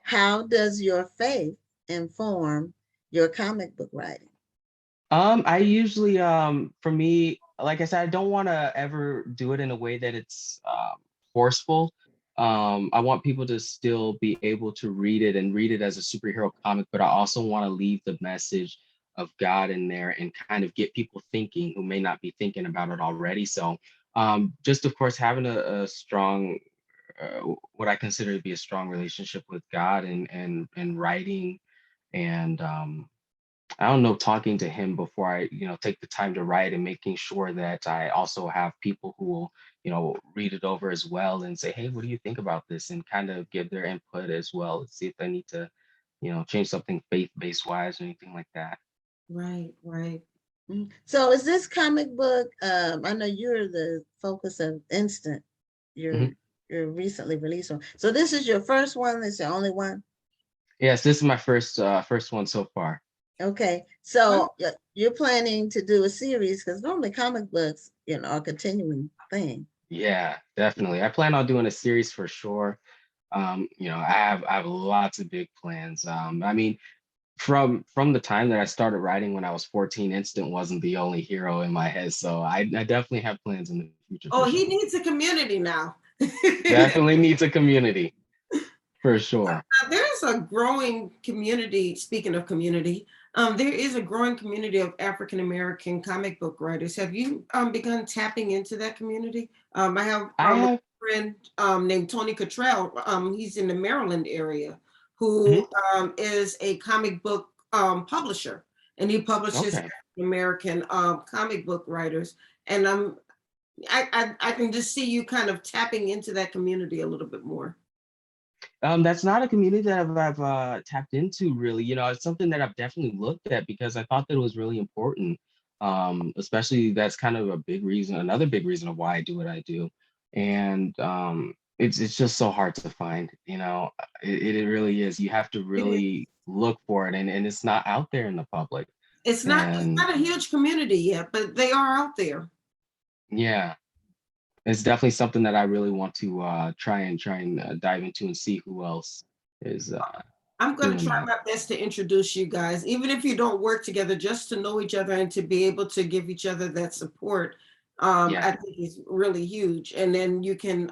How does your faith inform your comic book writing? I usually, for me, like I said, I don't want to ever do it in a way that it's forceful. I want people to still be able to read it and read it as a superhero comic, but I also want to leave the message of God in there and kind of get people thinking who may not be thinking about it already. So, just of course, having a strong, what I consider to be a strong relationship with God and writing and I don't know, talking to him before I, take the time to write and making sure that I also have people who will, read it over as well and say, hey, what do you think about this? And kind of give their input as well, see if I need to, change something faith-based wise or anything like that. Right, right. So is this comic book, I know you're the focus of Instant, Mhm. your your recently released one. So this is your first one, this is your only one? Yes, this is my first one so far. Okay, Well, so you're planning to do a series because normally comic books, are a continuing thing. Yeah, definitely. I plan on doing a series for sure. I have lots of big plans. I mean, from the time that I started writing when I was 14, Instant wasn't the only hero in my head. So I definitely have plans in the future for oh, he sure. needs a community now. Definitely needs a community for sure. There's a growing community, speaking of community, there is a growing community of African American comic book writers. Have you begun tapping into that community? I have I a have. friend named Tony Cottrell. He's in the Maryland area, Mhm. who is a comic book publisher, and he publishes Okay. African American comic book writers. And I can just see you kind of tapping into that community a little bit more. That's not a community that I've tapped into really. It's something that I've definitely looked at because I thought that it was really important. Especially that's kind of a big reason, another big reason of why I do what I do. And it's just so hard to find, it really is. You have to It is. really look for it and it's not out there in the public. It's And not a huge community yet, but they are out there. yeah, it's definitely something that I really want to try and dive into and see who else is I'm going to doing try that. my best to introduce you guys, even if you don't work together, just to know each other and to be able to give each other that support. Yeah. I think is really huge. And then you can,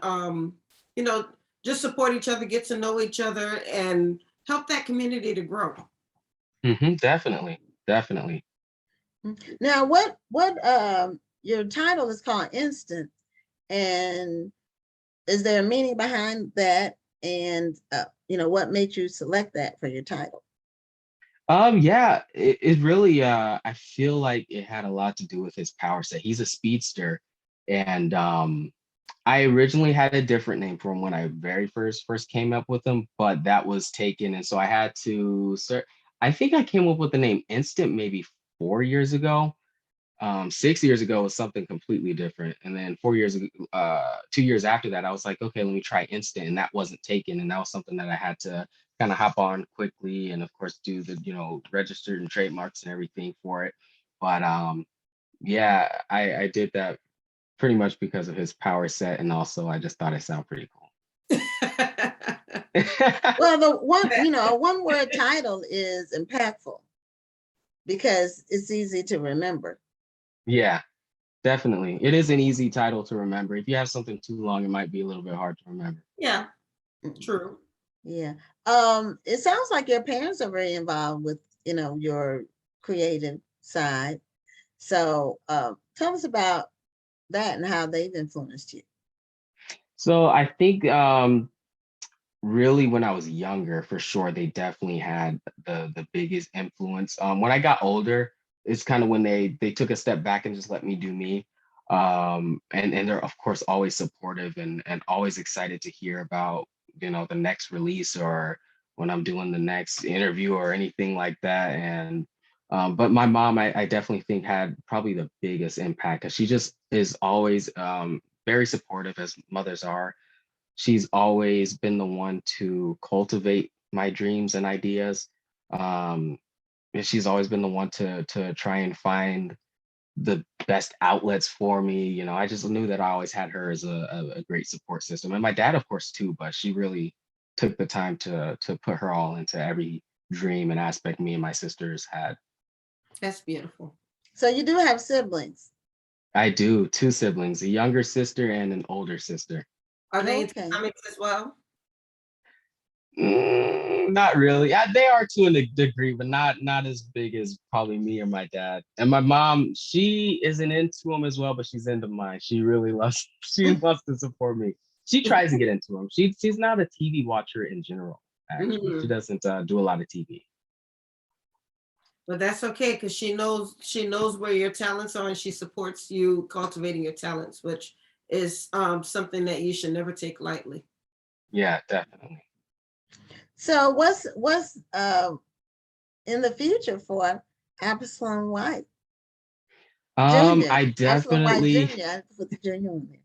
you know, just support each other, get to know each other, and help that community to grow. Definitely. Definitely. Now, your title is called Instant, and is there a meaning behind that? And what made you select that for your title? Yeah, it really I feel like it had a lot to do with his power set. He's a speedster, and I originally had a different name for him when I very first came up with him, but that was taken, and so I had to I think I came up with the name Instant maybe 4 years ago. 6 years ago was something completely different. And then 4 years ago, 2 years after that, I was like, okay, let me try instant. And that wasn't taken. And that was something that I had to kind of hop on quickly and of course do the, registered and trademarks and everything for it. But yeah, I did that pretty much because of his power set. And also I just thought it sounded pretty cool. Well, a one-word title is impactful because it's easy to remember. Yeah, definitely. It is an easy title to remember. If you have something too long, it might be a little bit hard to remember. Yeah, true. Yeah. It sounds like your parents are very involved with, your creative side. So tell us about that and how they've influenced you. So I think really when I was younger, for sure, they definitely had the biggest influence. When I got older, it's kind of when they took a step back and just let me do me. And they're of course always supportive and always excited to hear about, the next release or when I'm doing the next interview or anything like that. And but my mom, I definitely think had probably the biggest impact because she just is always very supportive as mothers are. She's always been the one to cultivate my dreams and ideas. And she's always been the one to try and find the best outlets for me. I just knew that I always had her as a great support system. And my dad, of course, too, but she really took the time to put her all into every dream and aspect me and my sisters had. That's beautiful. So you do have siblings? I do, two siblings, a younger sister and an older sister. Are they Okay. into comics as well? Not really. Yeah, they are to a degree, but not as big as probably me or my dad. And my mom, she isn't into them as well, but she's into mine. She really loves. She wants to support me. She tries to get into them. She's not a TV watcher in general. Actually, she doesn't do a lot of TV. But that's okay because she knows where your talents are and she supports you cultivating your talents, which is something that you should never take lightly. Yeah, definitely. So what's in the future for Absalon White? Junior. I Absalon White definitely Junior. I put the junior on there.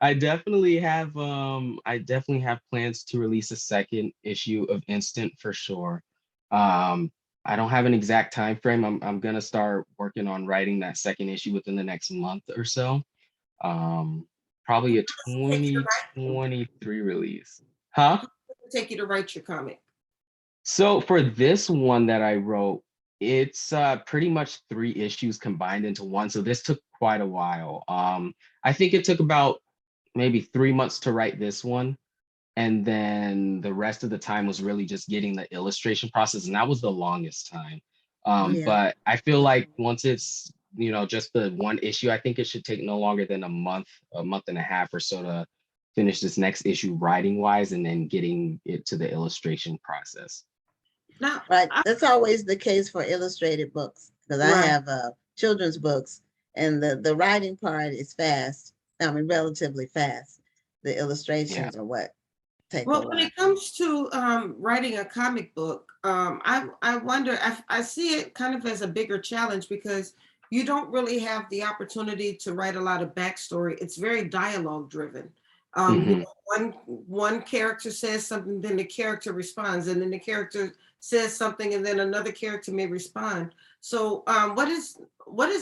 I definitely have plans to release a second issue of Instant for sure. I don't have an exact time frame. I'm gonna start working on writing that second issue within the next month or so. Probably a 2023 release. Huh? Take you to write your comic. So for this one that I wrote, it's pretty much 3 issues combined into one. So this took quite a while. I think it took about maybe 3 months to write this one. And then the rest of the time was really just getting the illustration process. And that was the longest time. Yeah. But I feel like once it's, just the one issue, I think it should take no longer than a month and a half or so to finish this next issue writing wise and then getting it to the illustration process. Now, Right. That's always the case for illustrated books because I have children's books and the writing part is fast. I mean, relatively fast. The illustrations are what take a while. When it comes to writing a comic book, I wonder, I see it kind of as a bigger challenge because you don't really have the opportunity to write a lot of backstory. It's very dialogue driven. One character says something, then the character responds, and then the character says something, and then another character may respond. So what is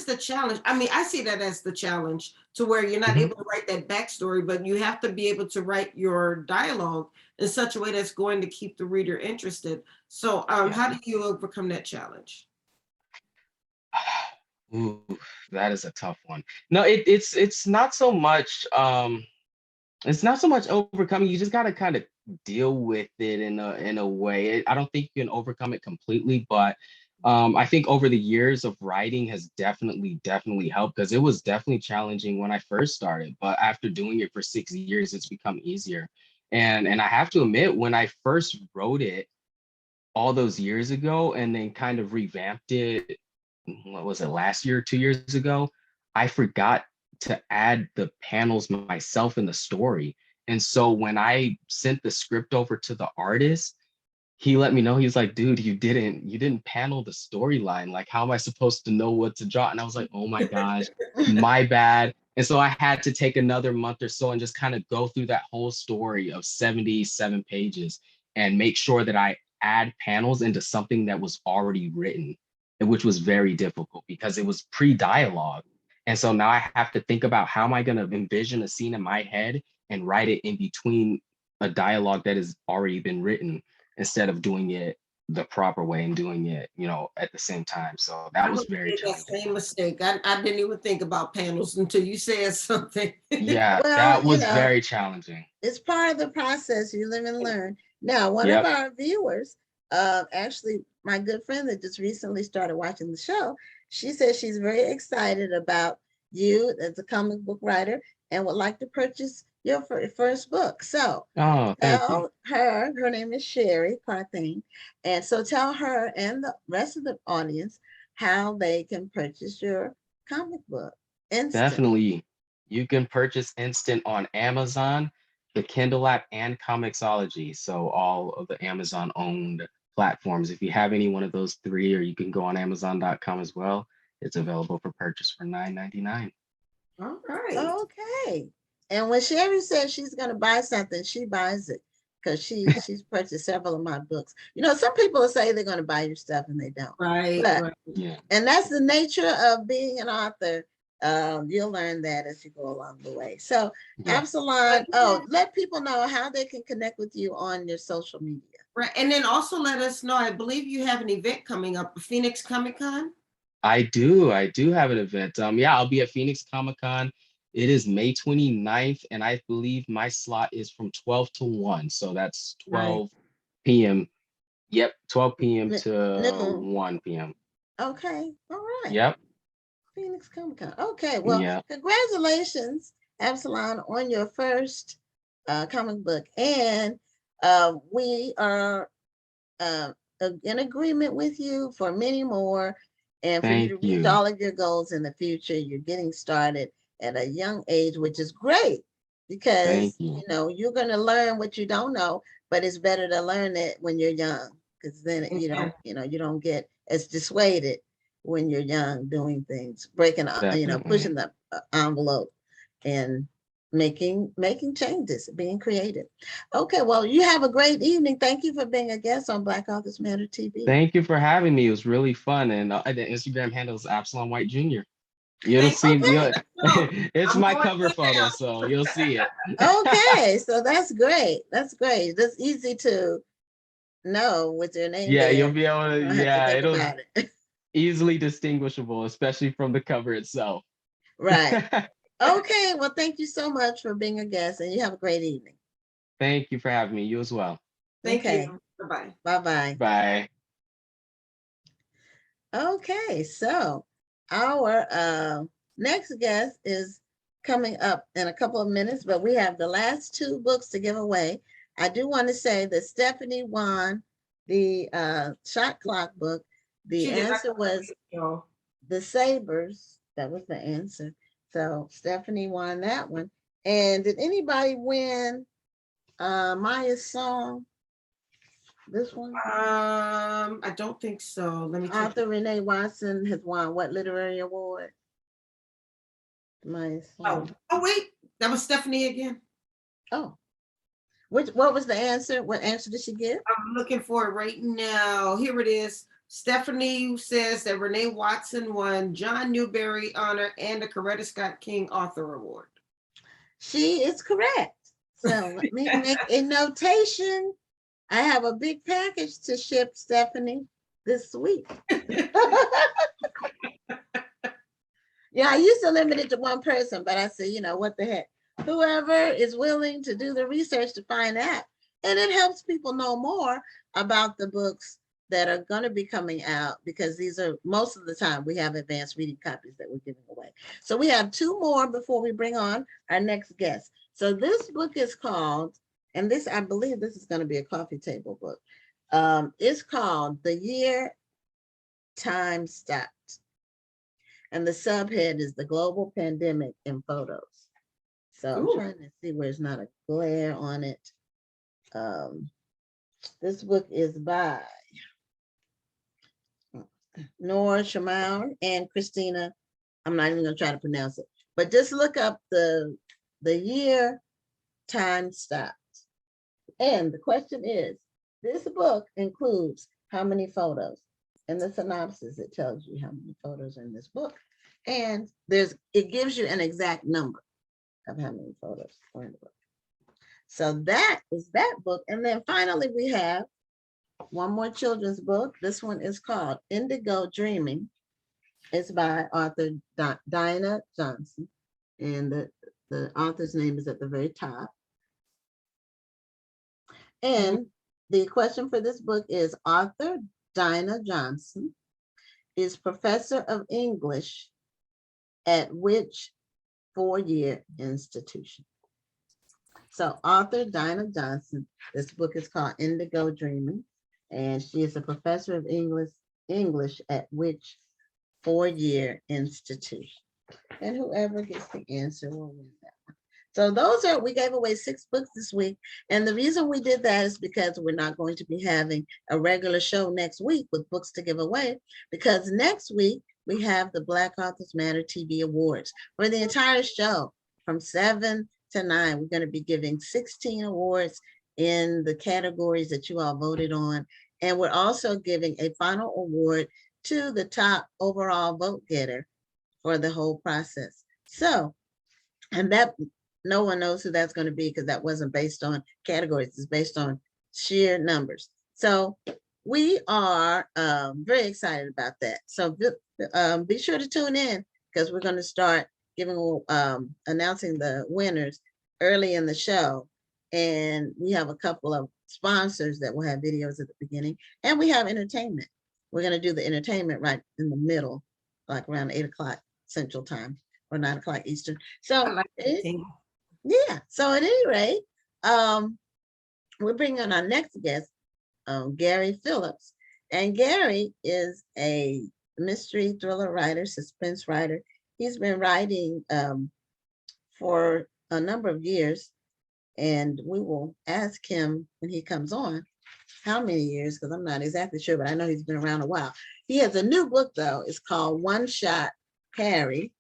the challenge? I mean, I see that as the challenge to where you're not able to write that backstory, but you have to be able to write your dialogue in such a way that's going to keep the reader interested. So how do you overcome that challenge? Ooh, that is a tough one. No, it's not so much overcoming. You just got to kind of deal with it in a way. I don't think you can overcome it completely, but I think over the years of writing has definitely helped because it was definitely challenging when I first started, but after doing it for 6 years, it's become easier. And I have to admit, when I first wrote it all those years ago and then kind of revamped it, what was it, last year, 2 years ago, I forgot to add the panels myself in the story. And so when I sent the script over to the artist, he let me know, he was like, dude, you didn't panel the storyline. Like, how am I supposed to know what to draw? And I was like, oh my gosh, my bad. And so I had to take another month or so and just kind of go through that whole story of 77 pages and make sure that I add panels into something that was already written, which was very difficult because it was pre-dialogue. And so now I have to think about how am I going to envision a scene in my head and write it in between a dialogue that has already been written instead of doing it the proper way and doing it, at the same time. So that I was would have very made that challenging. same mistake. I didn't even think about panels until you said something. Yeah, Well, that was very challenging. it's part of the process. You live and learn. Now, one of Yep. our viewers, actually, my good friend that just recently started watching the show, she says she's very excited about you as a comic book writer and would like to purchase your first book. So Oh, thank you. tell her name is Sherry Parthene, and so tell her and the rest of the audience how they can purchase your comic book instant. Definitely. You can purchase Instant on Amazon, the Kindle app, and Comixology. So all of the Amazon owned platforms. If you have any one of those three, or you can go on Amazon.com as well, it's available for purchase for $9.99. All right. Okay. And when Sherry says she's going to buy something, she buys it because she's purchased several of my books. Some people will say they're going to buy your stuff and they don't. Right. But Yeah. and that's the nature of being an author. You'll learn that as you go along the way. So Yeah. Absalon, let people know how they can connect with you on your social media. Right. And then also let us know, I believe you have an event coming up, Phoenix Comic Con. I do have an event. I'll be at Phoenix Comic Con. It is May 29th, and I believe my slot is from 12 to 1. So that's 12 p.m. Yep, 12 p.m. to Noon. 1 p.m. Okay. All right. Yep. Phoenix Comic Con. Okay. Well, Yeah. congratulations, Absalon, on your first comic book. And we are in agreement with you for many more and for you to Thank reach you. all of your goals in the future. You're getting started at a young age, which is great because Thank you. you're going to learn what you don't know, but it's better to learn it when you're young because then you don't get as dissuaded when you're young doing things, breaking Definitely. pushing the envelope and making changes, being creative. Okay, well, you have a great evening. Thank you for being a guest on Black Authors Matter TV. Thank you for having me. It was really fun. And the Instagram handle is Absalon White Jr. You'll see. It's my cover photo, so you'll see it. Okay, so that's great. That's great. That's easy to know with your name Yeah, there. you'll be able to. You don't have to Yeah, think it'll about it. easily distinguishable, especially from the cover itself. Right. Okay, well, thank you so much for being a guest, and you have a great evening. Thank you for having me. You as well. Thank Okay. you. Bye-bye. Bye-bye. Bye. Okay, so our next guest is coming up in a couple of minutes, but we have the last two books to give away. I do want to say that Stephanie won the Shot Clock book. The answer was The Sabers. That was the answer. So Stephanie won that one. And did anybody win Maya's song? This one? I don't think so. Let me check. Author Renee Watson has won what literary award? Maya's song. Oh, wait. That was Stephanie again. Oh. What was the answer? What answer did she give? I'm looking for it right now. Here it is. Stephanie says that Renee Watson won John Newbery Honor and the Coretta Scott King Author Award. She is correct. So let me make a notation. I have a big package to ship Stephanie this week. Yeah, I used to limit it to one person, but I said, what the heck? Whoever is willing to do the research to find out. And it helps people know more about the books that are going to be coming out because these are most of the time we have advanced reading copies that we're giving away. So we have two more before we bring on our next guest. So this book is called, and this, I believe this is going to be a coffee table book. It's called The Year Time Stopped. And the subhead is The Global Pandemic in Photos. So I'm trying to see where it's not a glare on it. This book is by Nora Shamar and Christina. I'm not even gonna try to pronounce it, but just look up the year time stops. And the question is, this book includes how many photos? In the synopsis, it tells you how many photos are in this book. And it gives you an exact number of how many photos are in the book. So that is that book. And then finally, we have one more children's book. This one is called Indigo Dreaming. It's by author Dinah Johnson. And the author's name is at the very top. And the question for this book is, author Dinah Johnson is professor of English at which four-year institution? So author Dinah Johnson, this book is called Indigo Dreaming, and she is a professor of English at which four-year institution? And whoever gets the answer will win that one. So we gave away 6 books this week. And the reason we did that is because we're not going to be having a regular show next week with books to give away, because next week we have the Black Authors Matter TV Awards. For the entire show from 7 to 9, we're going to be giving 16 awards in the categories that you all voted on. And we're also giving a final award to the top overall vote getter for the whole process. So, and that no one knows who that's going to be, because that wasn't based on categories. It's based on sheer numbers. So we are very excited about that. So be sure to tune in, because we're going to start announcing the winners early in the show. And we have a couple of sponsors that will have videos at the beginning, and we have entertainment. We're going to do the entertainment right in the middle, like around 8 o'clock Central Time or 9 o'clock Eastern. So yeah, so at any rate, we're bringing on our next guest, Gary Phillips. And Gary is a mystery thriller writer, suspense writer. He's been writing for a number of years, and we will ask him when he comes on how many years, because I'm not exactly sure, but I know he's been around a while. He has a new book, though. It's called One Shot Harry,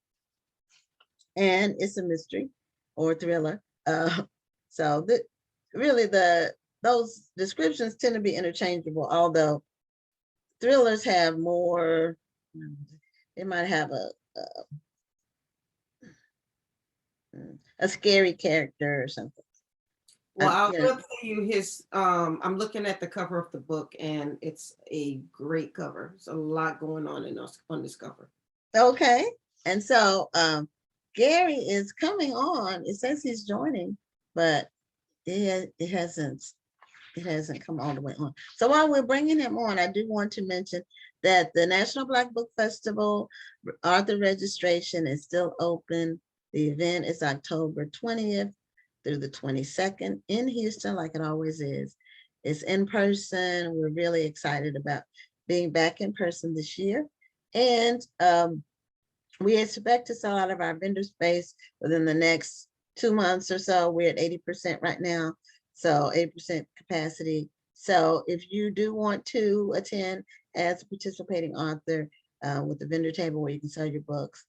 and it's a mystery or thriller. So really those descriptions tend to be interchangeable, although thrillers have more, it might have a scary character or something. Well, I'll tell you his, I'm looking at the cover of the book, and it's a great cover. There's a lot going on this cover. Okay. And so Gary is coming on. It says he's joining, but it hasn't come all the way on. So while we're bringing him on, I do want to mention that the National Black Book Festival author registration is still open. The event is October 20th through the 22nd in Houston, like it always is. It's in person. We're really excited about being back in person this year. And we expect to sell out of our vendor space within the next 2 months or so. We're at 80% right now, so 80% capacity. So if you do want to attend as a participating author with the vendor table where you can sell your books,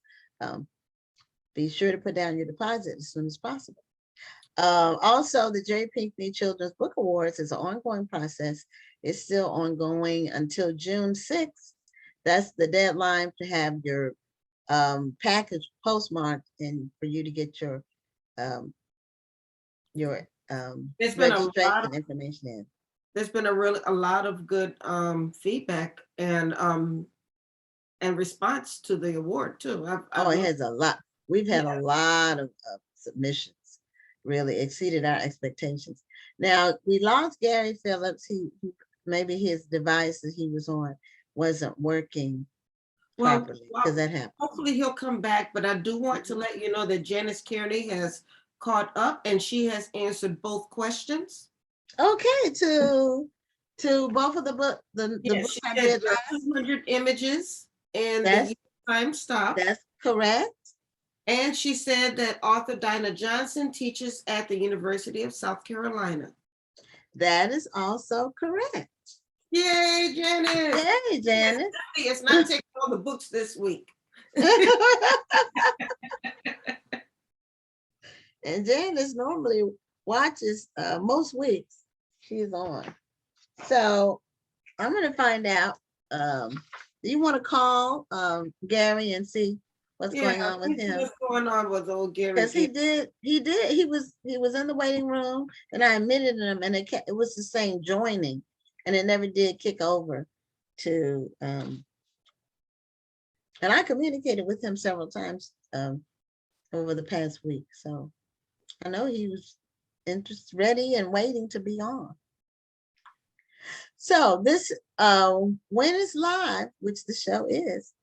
be sure to put down your deposit as soon as possible. Also, the Jerry Pinkney Children's Book Awards is an ongoing process. It's still ongoing until June 6th. That's the deadline to have your package postmarked and for you to get your registration information in. There's been a lot of good feedback and response to the award too. It has a lot. We've had a lot of submissions. Really exceeded our expectations. Now we lost Gary Phillips. He maybe his device that he was on wasn't working properly, because that happened. Hopefully he'll come back, but I do want to let you know that Janice Kearney has caught up, and she has answered both questions. Okay, to both of the book, the book I did 200 images and the time stop. That's correct. And she said that author Dinah Johnson teaches at the University of South Carolina. That is also correct. Yay, Janice. Yay, Janice. It's not taking all the books this week. And Janice normally watches most weeks. She's on. So I'm going to find out. Do you want to call Gary and see what's going on with him? What's going on with old Gary? Because he was in the waiting room, and I admitted him, and it was the same joining, and it never did kick over to. And I communicated with him several times over the past week, so I know he was ready and waiting to be on. So this when it's live, which the show is,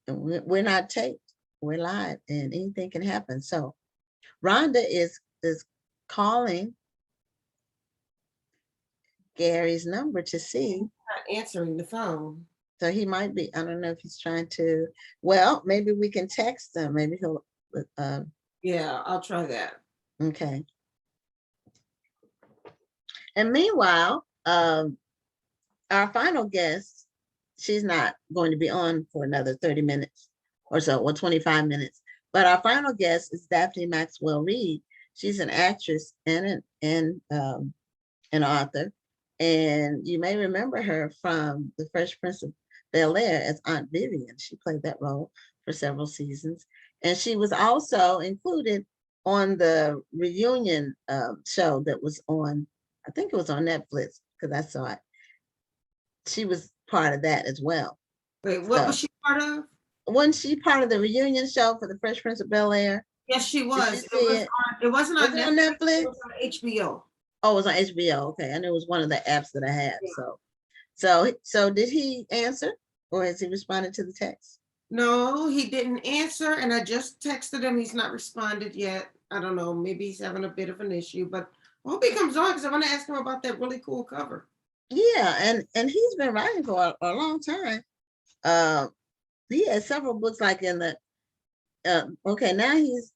and we're not taped, we're live, and anything can happen. So Rhonda is calling Gary's number to see. Not answering the phone. So he might be, I don't know if he's trying to, well, maybe we can text him. Maybe he'll yeah, I'll try that. Okay. And meanwhile, our final guest, she's not going to be on for another 30 minutes or so, or 25 minutes. But our final guest is Daphne Maxwell Reid. She's an actress and an author. And you may remember her from The Fresh Prince of Bel-Air as Aunt Vivian. She played that role for several seasons. And she was also included on the reunion show that was on, I think it was on Netflix, because I saw it. She was part of that as well. Wait, what was she part of? Wasn't she part of the reunion show for The Fresh Prince of Bel-Air? Yes, she was. It wasn't on Netflix? It was on HBO. Oh, it was on HBO. Okay, I knew it was one of the apps that I have. Yeah. So did he answer, or has he responded to the text? No, he didn't answer, and I just texted him. He's not responded yet. I don't know. Maybe he's having a bit of an issue, but I hope he comes on because I want to ask him about that really cool cover. Yeah, and he's been writing for a long time. He has several books, like in the. Okay, now he's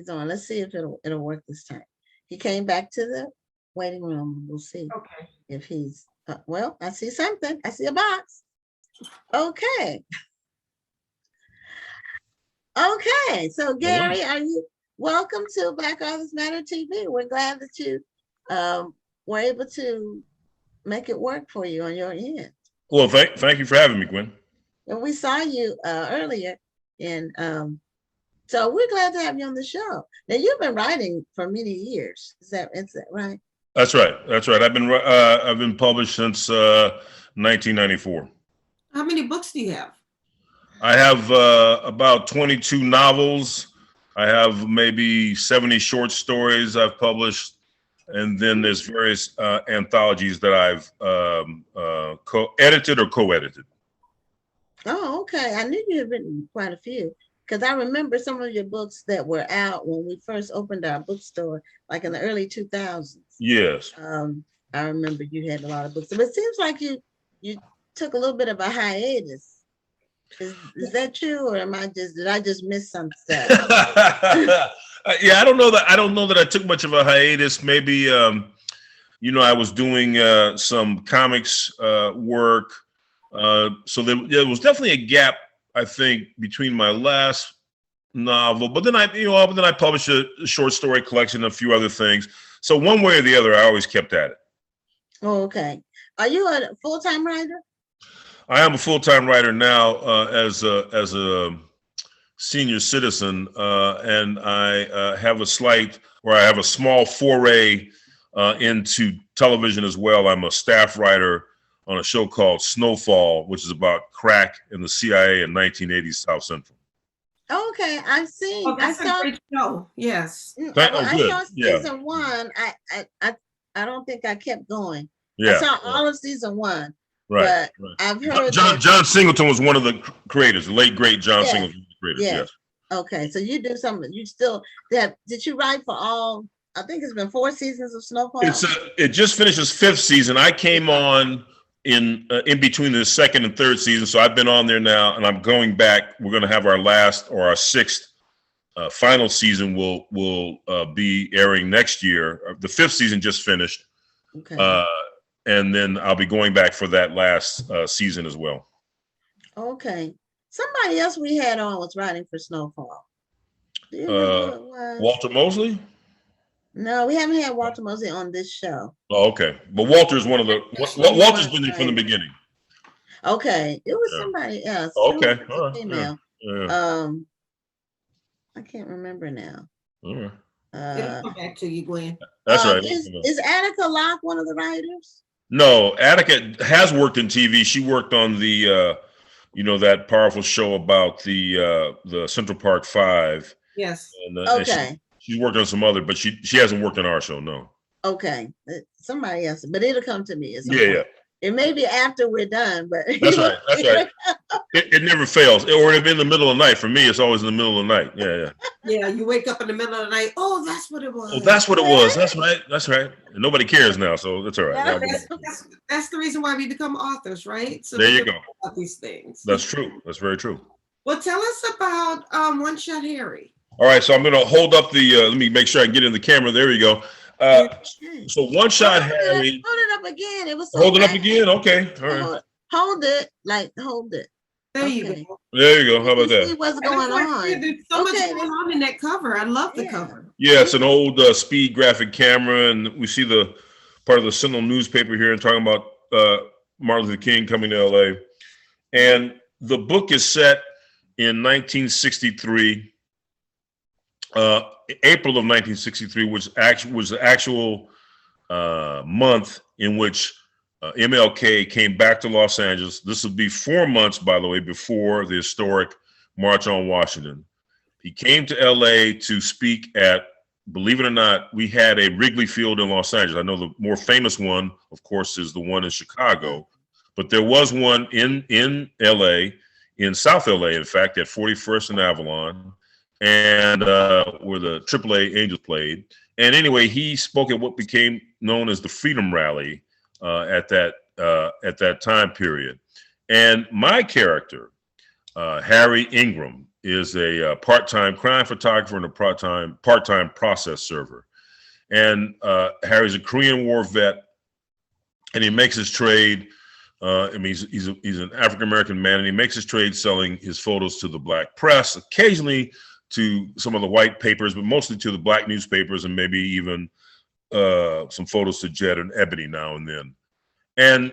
on. Let's see if it'll work this time. He came back to the waiting room. We'll see. Okay. If he's well. I see something. I see a box. Okay. Okay. So Gary, are you welcome to Black Authors Matter TV? We're glad that you were able to make it work for you on your end. Well, thank you for having me, Gwen. And we saw you earlier, and so we're glad to have you on the show. Now you've been writing for many years. Is that right? That's right. I've been published since 1994. How many books do you have? I have about 22 novels. I have maybe 70 short stories I've published, and then there's various anthologies that I've edited or co-edited. Oh, okay. I knew you had written quite a few, because I remember some of your books that were out when we first opened our bookstore, like in the early 2000s. Yes. I remember you had a lot of books, but it seems like you took a little bit of a hiatus. Is that true, or did I just miss some stuff? Yeah, I don't know that I took much of a hiatus. Maybe I was doing some comics work. So there was definitely a gap, I think, between my last novel, but then I published a short story collection, a few other things. So one way or the other, I always kept at it. Oh, okay. Are you a full-time writer? I am a full-time writer now as a senior citizen, and I have a small foray into television as well. I'm a staff writer on a show called Snowfall, which is about crack in the CIA in 1980s South Central. Okay, I've seen. Oh, that's a great show. Yes. I saw season 1. I don't think I kept going. Yeah, I saw all of season 1. Right. But I've heard John Singleton was one of the creators, the late great John Singleton was the creator. Yes. Okay, so you do something. You still did you write for all? I think it's been 4 seasons of Snowfall. It just finished its 5th season. I came on in between the 2nd and 3rd season, so I've been on there now, and I'm going back. We're going to have our 6th final season will be airing next year. The 5th season just finished, Okay. And then I'll be going back for that last season as well. Okay. Somebody else we had on was writing for Snowfall. Do you know who it was? Walter Mosley? No, we haven't had Walter Mosley on this show. Oh, okay. But Walter's one of the Walter's been there from the beginning. Okay. It was somebody else. Okay. It was a female. Yeah. I can't remember now. All right. It'll come back to you, Gwen. That's right. Is Attica Locke one of the writers? No, Attica has worked in TV. She worked on the that powerful show about the Central Park Five. Yes. And, okay. She's worked on some other, but she hasn't worked on our show. No. Okay, somebody else, but it'll come to me. Yeah. It may be after we're done, but that's right. It never fails. Or if in the middle of the night. For me, it's always in the middle of the night. Yeah. Yeah, you wake up in the middle of the night. Oh, that's what it was. Oh, that's what it was. That's right. And nobody cares now, so that's all right. That's the reason why we become authors, right? So there you go. About these things. That's true. That's very true. Well, tell us about One Shot Harry. All right, so I'm going to hold up the. Let me make sure I can get in the camera. There we go. So One Shot Harry. Hold it up again. It was so hold it up again. Okay. All right. Hold it. Hold it. There you go. There you go. How about that? See what's going on. There's so much going on in that cover. I love the cover. Yeah, it's an old speed graphic camera, and we see the part of the Sentinel newspaper here and talking about Martin Luther King coming to LA. And the book is set in 1963. April of 1963 was the actual month in which MLK came back to Los Angeles. This would be 4 months, by the way, before the historic March on Washington. He came to LA to speak at, believe it or not, we had a Wrigley Field in Los Angeles. I know the more famous one, of course, is the one in Chicago, but there was one in LA, in South LA, in fact, at 41st and Avalon, and where the AAA Angels played. And anyway, he spoke at what became known as the Freedom Rally at that time period. And my character, Harry Ingram, is a part-time crime photographer and a part-time process server. And Harry's a Korean War vet, and he makes his trade. He's an African-American man, and he makes his trade selling his photos to the black press, occasionally to some of the white papers, but mostly to the black newspapers, and maybe even some photos to Jet and Ebony now and then. And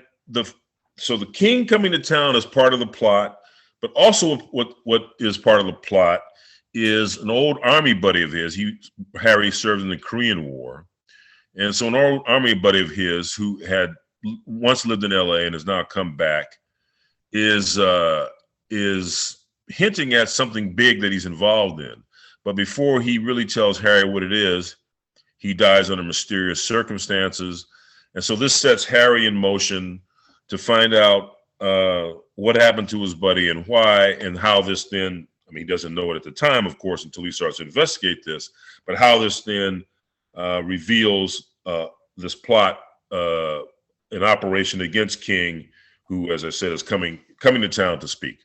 so the king coming to town is part of the plot, but also what is part of the plot is an old army buddy of his. Harry served in the Korean War. And so an old army buddy of his who had once lived in LA and has now come back is hinting at something big that he's involved in. But before he really tells Harry what it is, he dies under mysterious circumstances. And so this sets Harry in motion to find out what happened to his buddy and why, and how this then, he doesn't know it at the time, of course, until he starts to investigate this, but how this then reveals this plot, an operation against King, who, as I said, is coming to town to speak.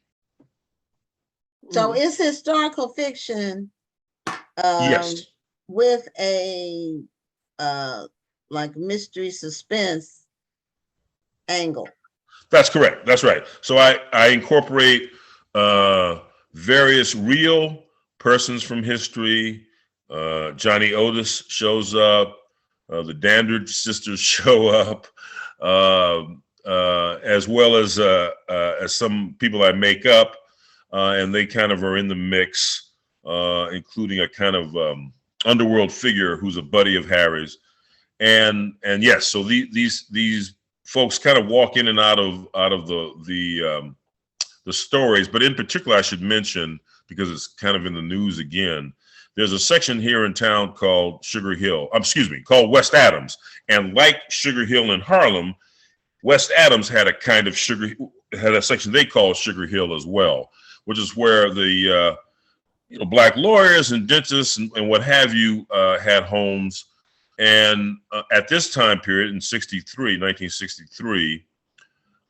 So it's historical fiction yes. With a like mystery suspense angle. That's correct. That's right. So I incorporate various real persons from history. Johnny Otis shows up. The Dandridge sisters show up, as well as some people I make up, and they kind of are in the mix, including a kind of underworld figure who's a buddy of Harry's. And yes, so these folks kind of walk in and out of the stories, but in particular, I should mention, because it's kind of in the news again, there's a section here in town called called West Adams. And like Sugar Hill in Harlem, West Adams had a section they called Sugar Hill as well, which is where the black lawyers and dentists and what have you had homes. And at this time period in 1963,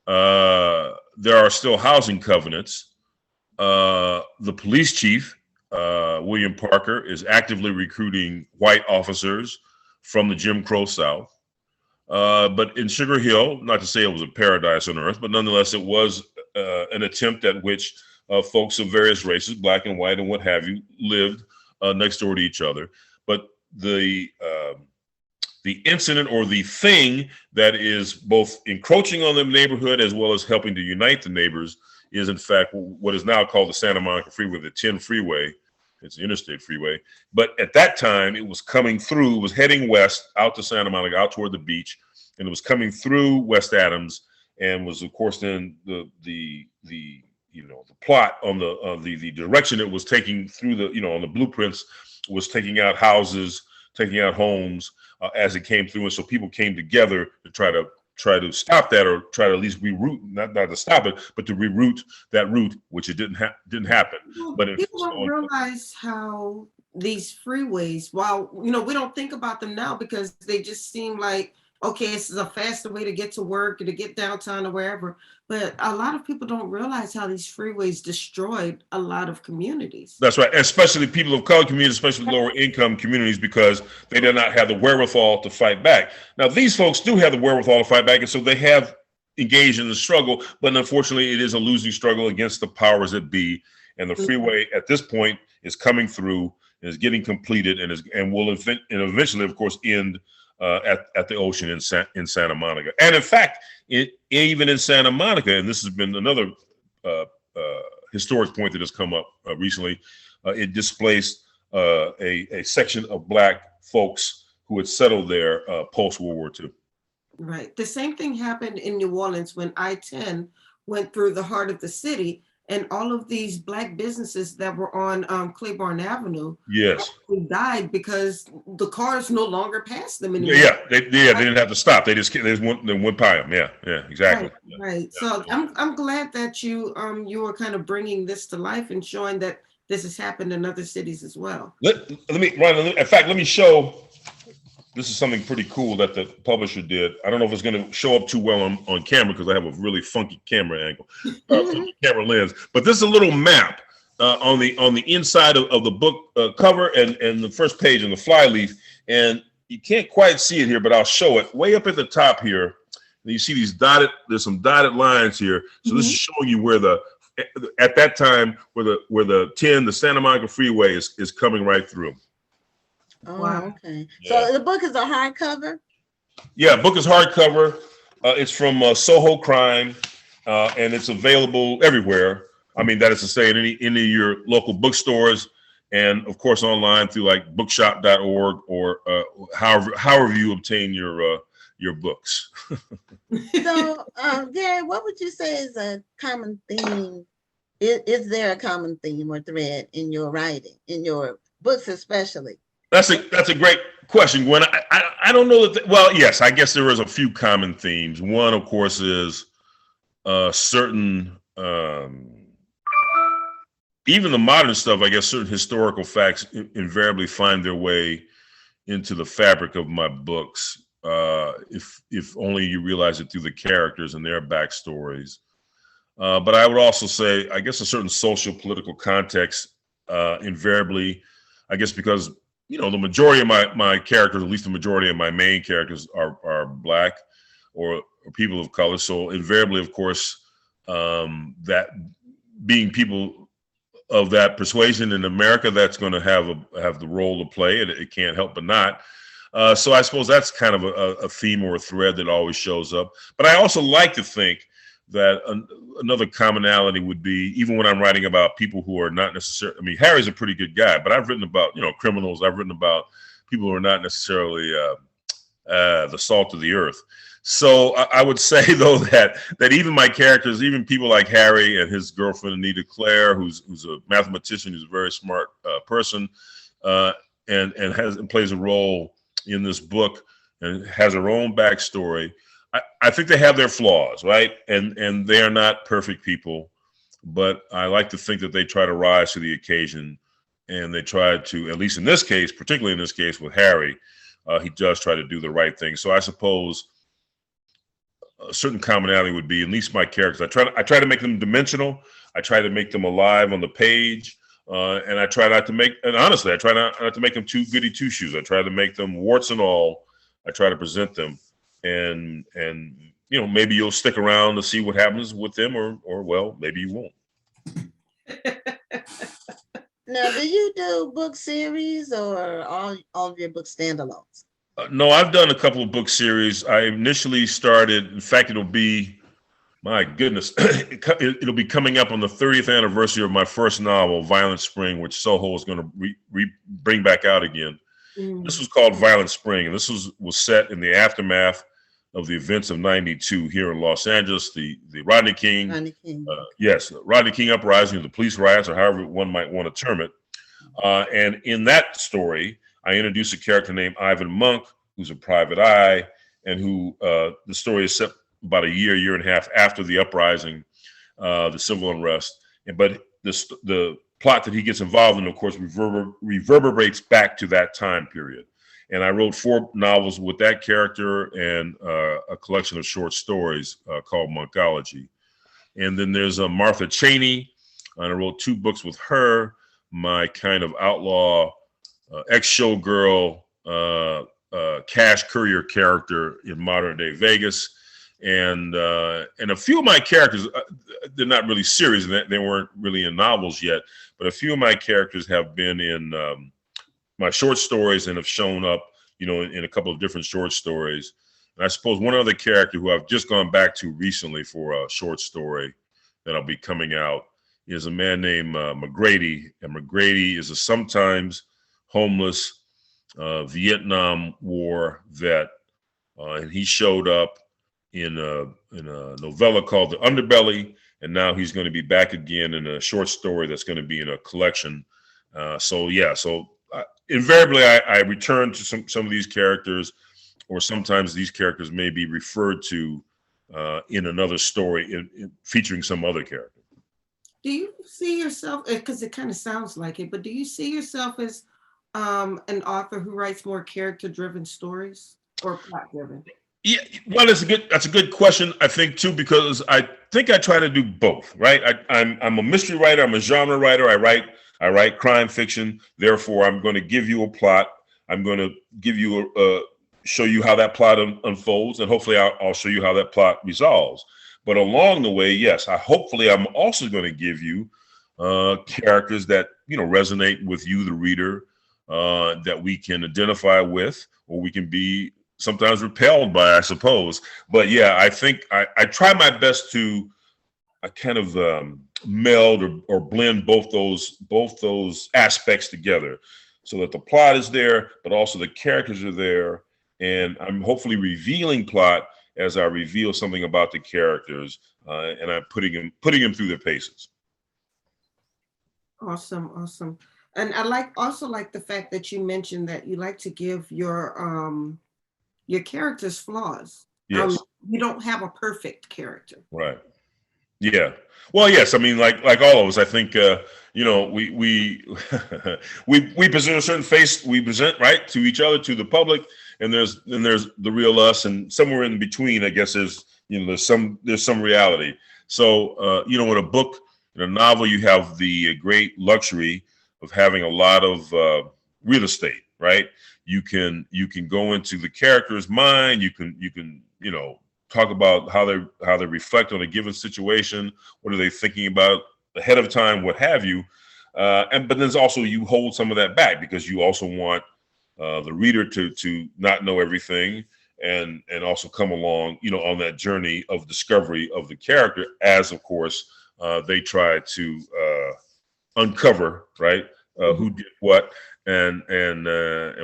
there are still housing covenants. The police chief, William Parker, is actively recruiting white officers from the Jim Crow South. But in Sugar Hill, not to say it was a paradise on earth, but nonetheless, it was an attempt at which folks of various races, black and white and what have you, lived next door to each other. But the incident or the thing that is both encroaching on the neighborhood as well as helping to unite the neighbors is, in fact, what is now called the Santa Monica Freeway, the 10 Freeway. It's an interstate freeway. But at that time, it was coming through, it was heading west out to Santa Monica, out toward the beach, and it was coming through West Adams, and was, of course, then the plot on the direction it was taking through on the blueprints was taking out houses, taking out homes as it came through, and so people came together to try to stop that, or try to at least reroute, not to stop it, but to reroute that route, which it didn't happen. Well, But people don't realize how these freeways, while we don't think about them now because they just seem like, okay, this is a faster way to get to work or to get downtown or wherever. But a lot of people don't realize how these freeways destroyed a lot of communities. That's right, especially people of color communities, especially lower income communities, because they did not have the wherewithal to fight back. Now, these folks do have the wherewithal to fight back, and so they have engaged in the struggle, but unfortunately, it is a losing struggle against the powers that be. And the freeway at this point is coming through, is getting completed, and will eventually, of course, end at the ocean in Santa Monica. And in fact, even in Santa Monica, and this has been another historic point that has come up recently, it displaced a section of black folks who had settled there post World War II. Right. The same thing happened in New Orleans when I-10 went through the heart of the city, and all of these black businesses that were on Claiborne Avenue died because the cars no longer passed them anymore. Yeah, they didn't have to stop. They went by them. Yeah, exactly. Right. So I'm glad that you were kind of bringing this to life and showing that this has happened in other cities as well. Let me show. This is something pretty cool that the publisher did. I don't know if it's going to show up too well on camera because I have a really funky camera angle, camera lens. But this is a little map on the inside of the book cover and the first page on the flyleaf. And you can't quite see it here, but I'll show it way up at the top here. And you see these there's some dotted lines here. So this is showing you where at that time where the Santa Monica Freeway is coming right through. Oh, Wow. okay. Yeah. So the book is a hardcover? Yeah, book is hardcover. It's from Soho Crime, and it's available everywhere. I mean, that is to say, in any of your local bookstores, and of course online through like bookshop.org or however you obtain your books. So, Gary, what would you say is a common theme? Is there a common theme or thread in your writing, in your books especially? That's a great question, Gwen. I don't know that. Well, yes, I guess there is a few common themes. One, of course, is certain, even the modern stuff. I guess certain historical facts invariably find their way into the fabric of my books. If only you realize it through the characters and their backstories. But I would also say, I guess, a certain social political context invariably, I guess, because the majority of my characters, at least the majority of my main characters, are black or people of color. So invariably, of course, that being people of that persuasion in America, that's going to have the role to play, and it can't help but not. So I suppose that's kind of a theme or a thread that always shows up. But I also like to think that another commonality would be, even when I'm writing about people who are not necessarily, I mean, Harry's a pretty good guy, but I've written about, criminals. I've written about people who are not necessarily the salt of the earth. So I would say, though, that even my characters, even people like Harry and his girlfriend, Anita Claire, who's a mathematician, who's a very smart person, and plays a role in this book and has her own backstory. I think they have their flaws, right? And they are not perfect people, but I like to think that they try to rise to the occasion, and they try to, at least in this case, particularly in this case with Harry, he does try to do the right thing. So I suppose a certain commonality would be, at least my characters, I try to make them dimensional. I try to make them alive on the page, and I try not to make, and honestly, I try not to make them too goody two shoes. I try to make them warts and all. I try to present them and maybe you'll stick around to see what happens with them, or well, maybe you won't. Now, do you do book series or all of your books standalones? No, I've done a couple of book series. I initially started, in fact, it'll be, my goodness, it'll be coming up on the 30th anniversary of my first novel, Violent Spring, which Soho is going to bring back out again. This was called Violent Spring, and this was set in the aftermath of the events of '92 here in Los Angeles, the Rodney King, Rodney King uprising, the police riots, or however one might want to term it. And in that story, I introduced a character named Ivan Monk, who's a private eye, and who the story is set about a year and a half after the uprising, the civil unrest. But the plot that he gets involved in, of course, reverberates back to that time period. And I wrote 4 novels with that character and a collection of short stories called Monkology. And then there's Martha Cheney, and I wrote 2 books with her, my kind of outlaw ex-showgirl cash courier character in modern day Vegas. And a few of my characters, they're not really series, and they weren't really in novels yet, but a few of my characters have been in my short stories and have shown up, in a couple of different short stories. And I suppose one other character who I've just gone back to recently for a short story that'll be coming out is a man named McGrady. And McGrady is a sometimes homeless Vietnam War vet. And he showed up in a novella called The Underbelly. And now he's going to be back again in a short story that's going to be in a collection. So invariably, I return to some of these characters, or sometimes these characters may be referred to in another story featuring some other character. Do you see yourself, because it kind of sounds like it, but do you see yourself as an author who writes more character-driven stories or plot-driven? Yeah, well, that's a good question, I think, too, because I think I try to do both, right? I'm a mystery writer, I'm a genre writer, I write crime fiction. Therefore, I'm going to give you a plot. I'm going to give you show you how that plot unfolds, and hopefully I'll show you how that plot resolves. But along the way, yes, hopefully I'm also going to give you characters that resonate with you, the reader, that we can identify with, or we can be sometimes repelled by, I suppose. But yeah, I think I try my best to kind of meld or blend both those aspects together, so that the plot is there, but also the characters are there, and I'm hopefully revealing plot as I reveal something about the characters, and I'm putting them through their paces. Awesome. And I also like the fact that you mentioned that you like to give your characters flaws. Yes. You don't have a perfect character. Right. Yeah. Well, yes. I mean, like all of us, I think we we present a certain face. We present right to each other, to the public, and there's the real us, and somewhere in between, I guess, there's some reality. So in a book, in a novel, you have the great luxury of having a lot of real estate, right? You can go into the character's mind. You can talk about how they reflect on a given situation. What are they thinking about ahead of time? What have you? But then also you hold some of that back, because you also want the reader to not know everything, and also come along, on that journey of discovery of the character, as of course they try to uncover, right, who did what, and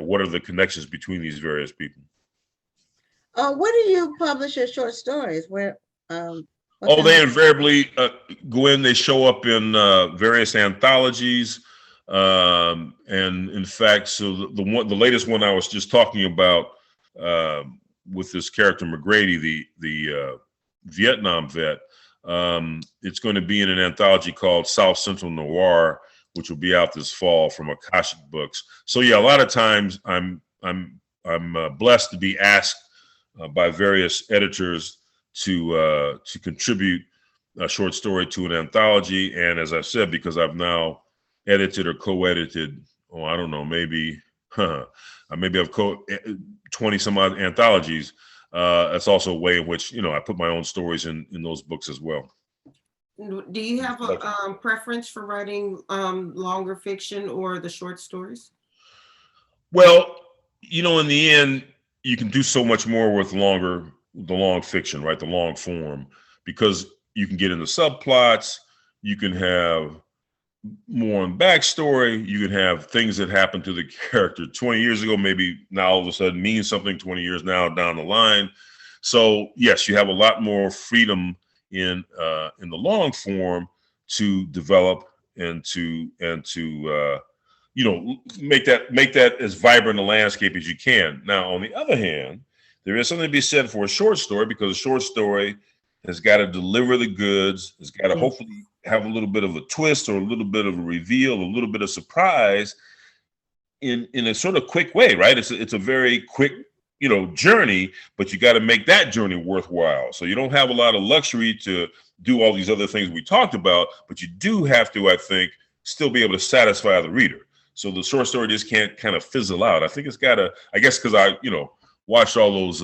what are the connections between these various people. Where do you publish your short stories? Where? They invariably go in. They show up in various anthologies, and in fact, so the latest one I was just talking about with this character McGrady, the Vietnam vet. It's going to be in an anthology called South Central Noir, which will be out this fall from Akashic Books. So yeah, a lot of times I'm blessed to be asked by various editors to contribute a short story to an anthology. And as I said, because I've now edited or co-edited, maybe I've 20 some odd anthologies. that's also a way in which, I put my own stories in those books as well. Do you have a preference for writing longer fiction or the short stories? Well, in the end, you can do so much more with the long fiction, right? The long form, because you can get into subplots, you can have more on backstory, you can have things that happen to the character 20 years ago, maybe now all of a sudden means something 20 years now down the line. So yes, you have a lot more freedom in the long form to develop and to make that as vibrant a landscape as you can. Now, on the other hand, there is something to be said for a short story, because a short story has got to deliver the goods. It's got to hopefully have a little bit of a twist or a little bit of a reveal, a little bit of surprise in a sort of quick way, right? It's a very quick, journey, but you got to make that journey worthwhile. So you don't have a lot of luxury to do all these other things we talked about, but you do have to, I think, still be able to satisfy the reader. So the short story just can't kind of fizzle out. I think it's got to, I guess, because I, watched all those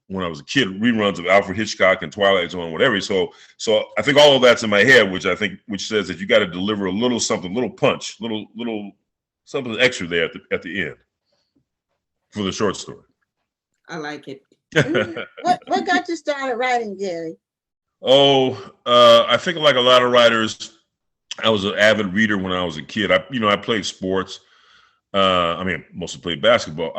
when I was a kid, reruns of Alfred Hitchcock and Twilight Zone, whatever. So I think all of that's in my head, which says that you got to deliver a little something, little punch, little something extra there at the end for the short story. I like it. What got you started writing, Gary? I think like a lot of writers, I was an avid reader when I was a kid. I played sports. Mostly played basketball.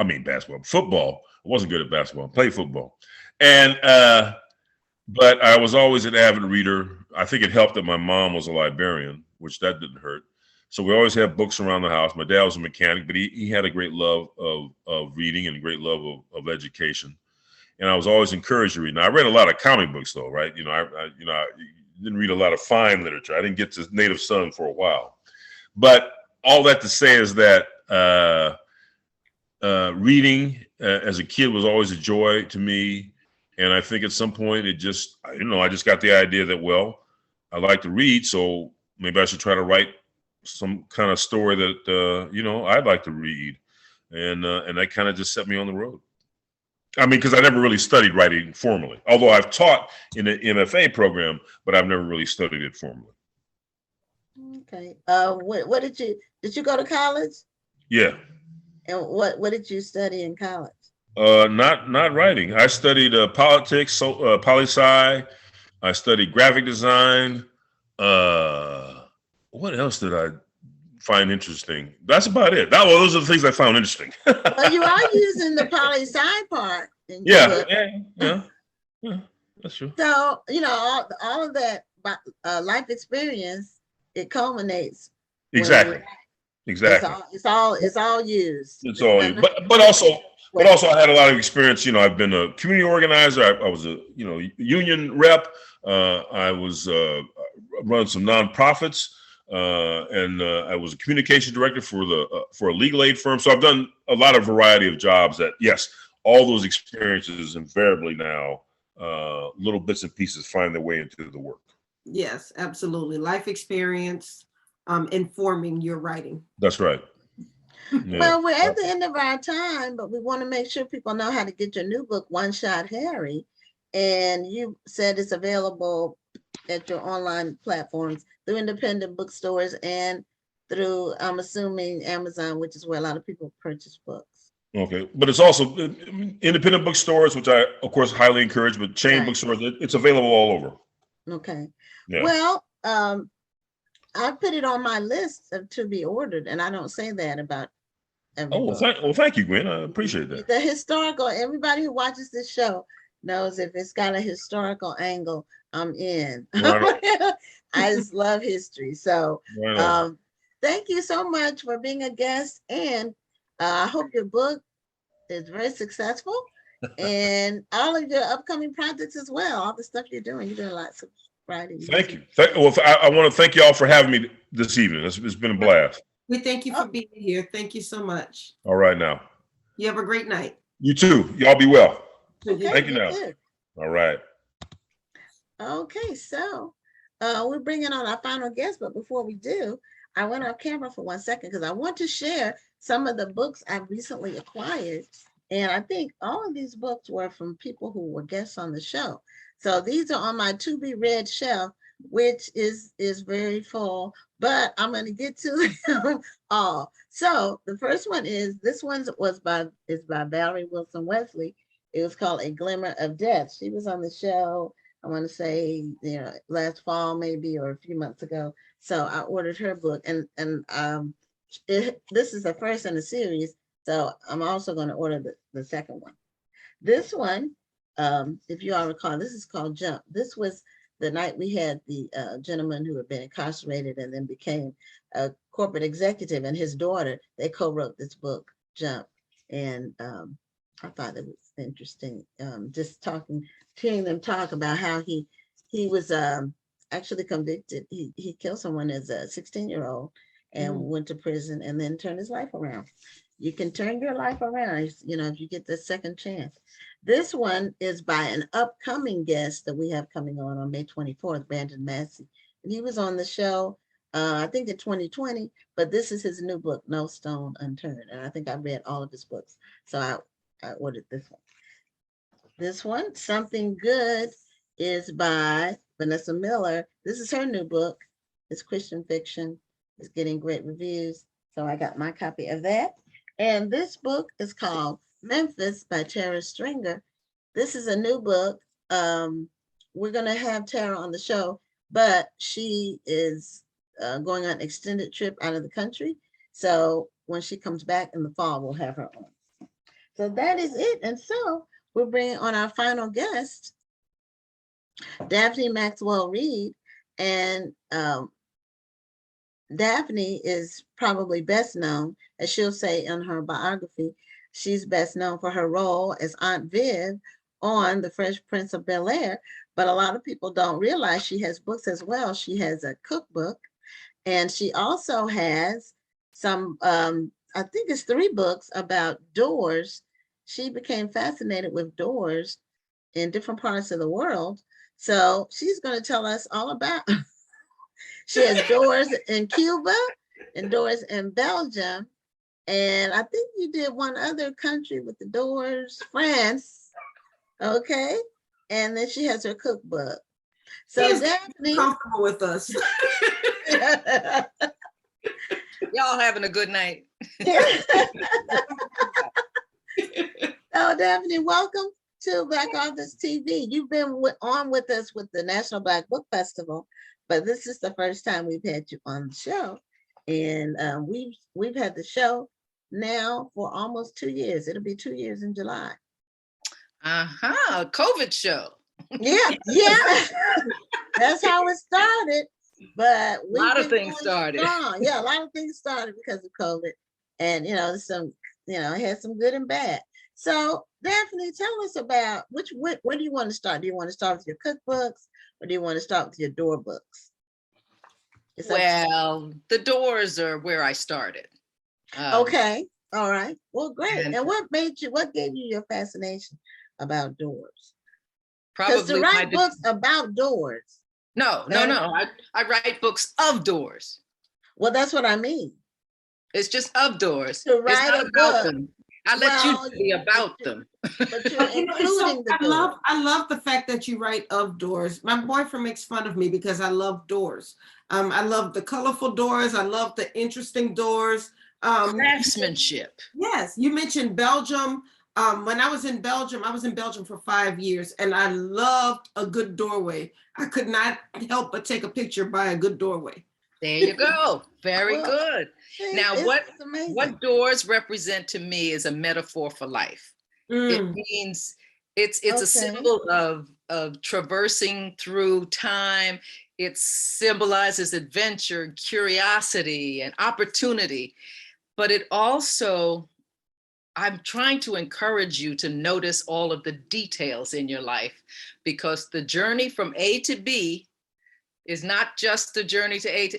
Football. I wasn't good at basketball. I played football. But I was always an avid reader. I think it helped that my mom was a librarian, which that didn't hurt. So we always had books around the house. My dad was a mechanic, but he had a great love of reading and a great love of education. And I was always encouraged to read. Now, I read a lot of comic books, though, right? I didn't read a lot of fine literature. I didn't get to Native Son for a while. But all that to say is that reading as a kid was always a joy to me. And I think at some point I just got the idea that, well, I like to read, so maybe I should try to write some kind of story that, I'd like to read. And that kind of just set me on the road. Because I never really studied writing formally, although I've taught in the MFA program, but I've never really studied it formally. Okay. What did you go to college? Yeah. And what did you study in college? Not writing. I studied politics, poli-sci. I studied graphic design. What else did I find interesting? That's about it. Those are the things I found interesting. Well, you are using the poli-sci part. Yeah, that's true. So, all of that life experience, it culminates. Exactly. It's all used. It's all used. But also I had a lot of experience. I've been a community organizer. I was a union rep. I was run some nonprofits. And I was a communication director for a legal aid firm. So I've done a lot of variety of jobs that, yes, all those experiences invariably now, little bits and pieces find their way into the work. Yes, absolutely. Life experience informing your writing. That's right. Yeah. Well, we're at the end of our time, but we want to make sure people know how to get your new book, One Shot Harry. And you said it's available at your online platforms through independent bookstores and through, I'm assuming, Amazon, which is where a lot of people purchase books. Okay, but it's also independent bookstores, which I, of course, highly encourage, but chain bookstores, it's available all over. Okay. Yeah. Well, I put it on my list to be ordered, and I don't say that about every book. Thank you, Gwen. I appreciate that. The historical, everybody who watches this show knows if it's got a historical angle, I'm in. I just love history. So thank you so much for being a guest, and I hope your book is very successful and all of your upcoming projects as well, all the stuff you're doing lots of writing. Thank you. I want to thank you all for having me this evening. It's been a blast. We thank you for being here. Thank you so much. All right now. You have a great night. You too. Y'all be well. Okay, thank you now. Too. All right. Okay, so we're bringing on our final guest, but before we do, I went off camera for 1 second because I want to share some of the books I've recently acquired And I think all of these books were from people who were guests on the show. So these are on my to be read shelf, which is very full, but I'm going to get to them all. So the first one is, this one is by Valerie Wilson Wesley. It was called A Glimmer of Death. She was on the show, I want to say, last fall maybe, or a few months ago. So I ordered her book, and this is the first in the series. So I'm also going to order the second one. This one, if you all recall, this is called Jump. This was the night we had the gentleman who had been incarcerated and then became a corporate executive, and his daughter, they co-wrote this book, Jump. And I thought it was interesting, just hearing them talk about how he was actually convicted. He killed someone as a 16-year-old and went to prison and then turned his life around. You can turn your life around, if you get the second chance. This one is by an upcoming guest that we have coming on May 24th, Brandon Massey. And he was on the show, I think in 2020, but this is his new book, No Stone Unturned. And I think I read all of his books. So I ordered this one. This one, Something Good, is by Vanessa Miller. This is her new book. It's Christian fiction. It's getting great reviews. So I got my copy of that. And this book is called Memphis by Terra Stringer. This is a new book. We're going to have Terra on the show, but she is going on an extended trip out of the country. So when she comes back in the fall, we'll have her on. So that is it. And so we're bringing on our final guest, Daphne Maxwell Reid. And Daphne is probably best known, as she'll say in her biography, she's best known for her role as Aunt Viv on The Fresh Prince of Bel-Air, but a lot of people don't realize she has books as well. She has a cookbook, and she also has some, I think it's 3 books about doors. She became fascinated with doors in different parts of the world. So she's going to tell us all about She has doors in Cuba and doors in Belgium. And I think you did one other country with the doors, France. Okay. And then she has her cookbook. So Daphne, comfortable with us. Y'all having a good night. So Daphne, welcome to Black Authors TV. You've been on with us with the National Black Book Festival, but this is the first time we've had you on the show. And we've had the show now for almost 2 years. It'll be 2 years in July. COVID show. Yeah. That's how it started. But a lot of things started. Strong. Yeah, a lot of things started because of COVID. And it had some good and bad. So Daphne, tell us about where do you want to start? Do you want to start with your cookbooks, or do you want to start with your door books? Well, the doors are where I started. Okay. All right. Well, great. And what gave you your fascination about doors? Because to write books about doors. No. I write books of doors. Well, that's what I mean. It's just of doors. To write it's not about them. I let you be about them. But you're including the doors. I love the fact that you write of doors. My boyfriend makes fun of me because I love doors. I love the colorful doors. I love the interesting doors. Craftsmanship. Yes, you mentioned Belgium. When I was in Belgium for 5 years, and I loved a good doorway. I could not help but take a picture by a good doorway. There you go. Very good. Now, what doors represent to me is a metaphor for life. It means it's a symbol of traversing through time. It symbolizes adventure, curiosity, and opportunity. But it also, I'm trying to encourage you to notice all of the details in your life, because the journey from A to B is not just the journey to A.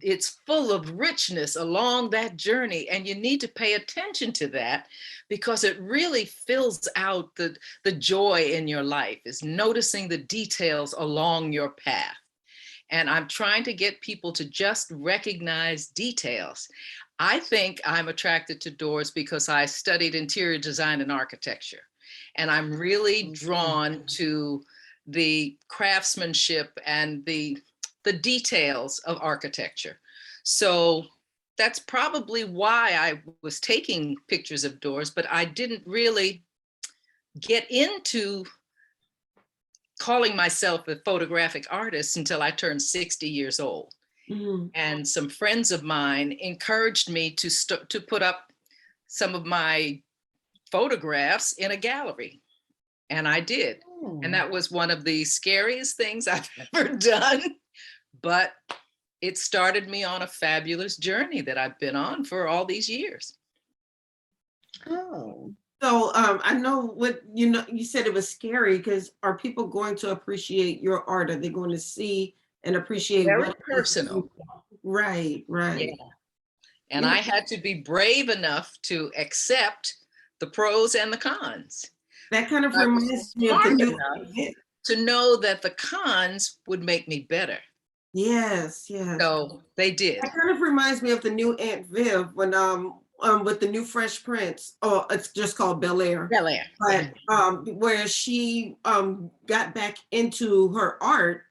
It's full of richness along that journey, and you need to pay attention to that, because it really fills out the joy in your life, is noticing the details along your path. And I'm trying to get people to just recognize details. I think I'm attracted to doors because I studied interior design and architecture. And I'm really drawn to the craftsmanship and the details of architecture. So that's probably why I was taking pictures of doors, but I didn't really get into calling myself a photographic artist until I turned 60 years old. Mhm. And some friends of mine encouraged me to put up some of my photographs in a gallery. And I did. And that was one of the scariest things I've ever done. But it started me on a fabulous journey that I've been on for all these years. Oh. So I know what you said it was scary because are people going to appreciate your art? Are they going to see and appreciate Very what personal. Right. Yeah. And I had to be brave enough to accept the pros and the cons. That kind of I was reminds me of the smart new enough to know that the cons would make me better. Yes. So they did. That kind of reminds me of the new Aunt Viv when with the new Fresh Prince. Oh, it's just called Bel Air. Bel Air. But where she got back into her art,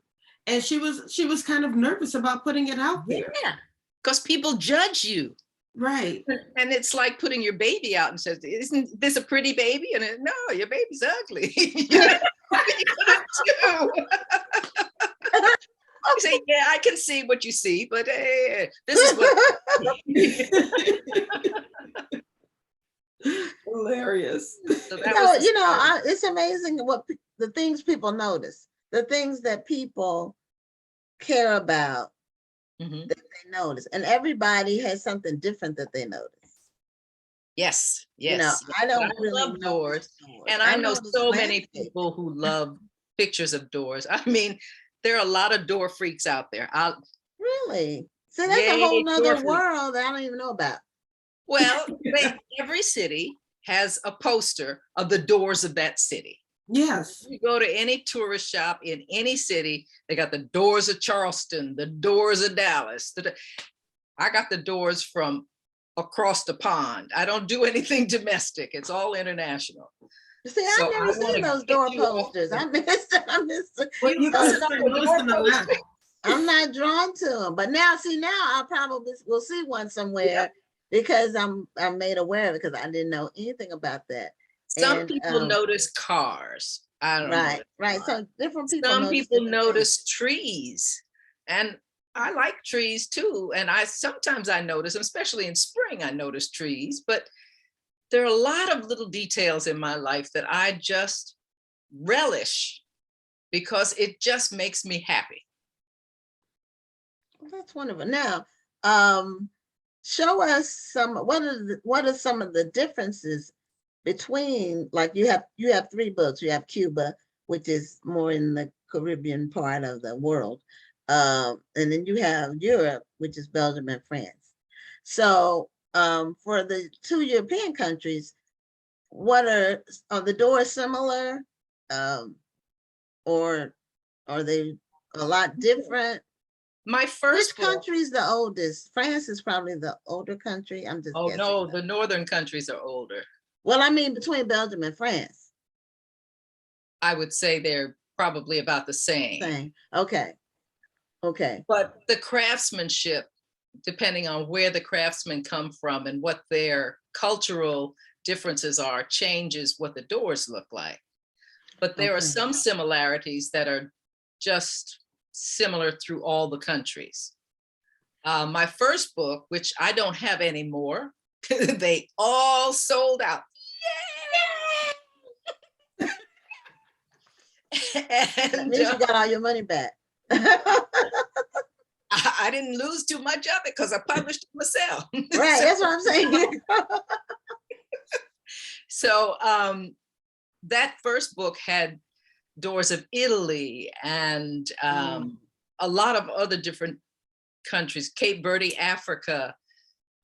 and she was kind of nervous about putting it out there. Yeah, because people judge you. Right. And it's like putting your baby out and says, "Isn't this a pretty baby?" And no, your baby's ugly. You say, "Yeah, I can see what you see, but this is what." Hilarious. So that was it's amazing the things people notice, the things that people care about that they notice, and everybody has something different that they notice. Yes. I don't I really love doors, and I I know notice so many landscape. people who love pictures of doors. I mean, there are a lot of door freaks out there. Really? So that's a whole nother world that I don't even know about. Well, every city has a poster of the doors of that city. Yes. You go to any tourist shop in any city, they got the doors of Charleston, the doors of Dallas. I got the doors from across the pond. I don't do anything domestic. It's all international. See, I've never seen those door posters. I missed it. Well, you gotta start noticing them now. I'm not drawn to them, but now I probably will see one somewhere because I'm made aware of it because I didn't know anything about that. Some people notice cars. I don't know. Right. So different people. Some people notice trees, and I like trees too. And sometimes I notice, especially in spring, I notice trees. But there are a lot of little details in my life that I just relish because it just makes me happy. Well, that's wonderful. Now, show us what are some of the differences between, like you have 3 books. You have Cuba, which is more in the Caribbean part of the world, and then you have Europe, which is Belgium and France. So for the 2 European countries, what are the doors similar, or are they a lot different? Which country is the oldest? France is probably the older country. I'm just guessing. No, the northern countries are older. Well, I mean, between Belgium and France. I would say they're probably about the same. Okay. But the craftsmanship, depending on where the craftsmen come from and what their cultural differences are, changes what the doors look like. But there are some similarities that are just similar through all the countries. My first book, which I don't have anymore, they all sold out. Yay! That means you got all your money back. I didn't lose too much of it because I published it myself. Right, that's what I'm saying. So that first book had doors of Italy and a lot of other different countries, Cape Verde, Africa.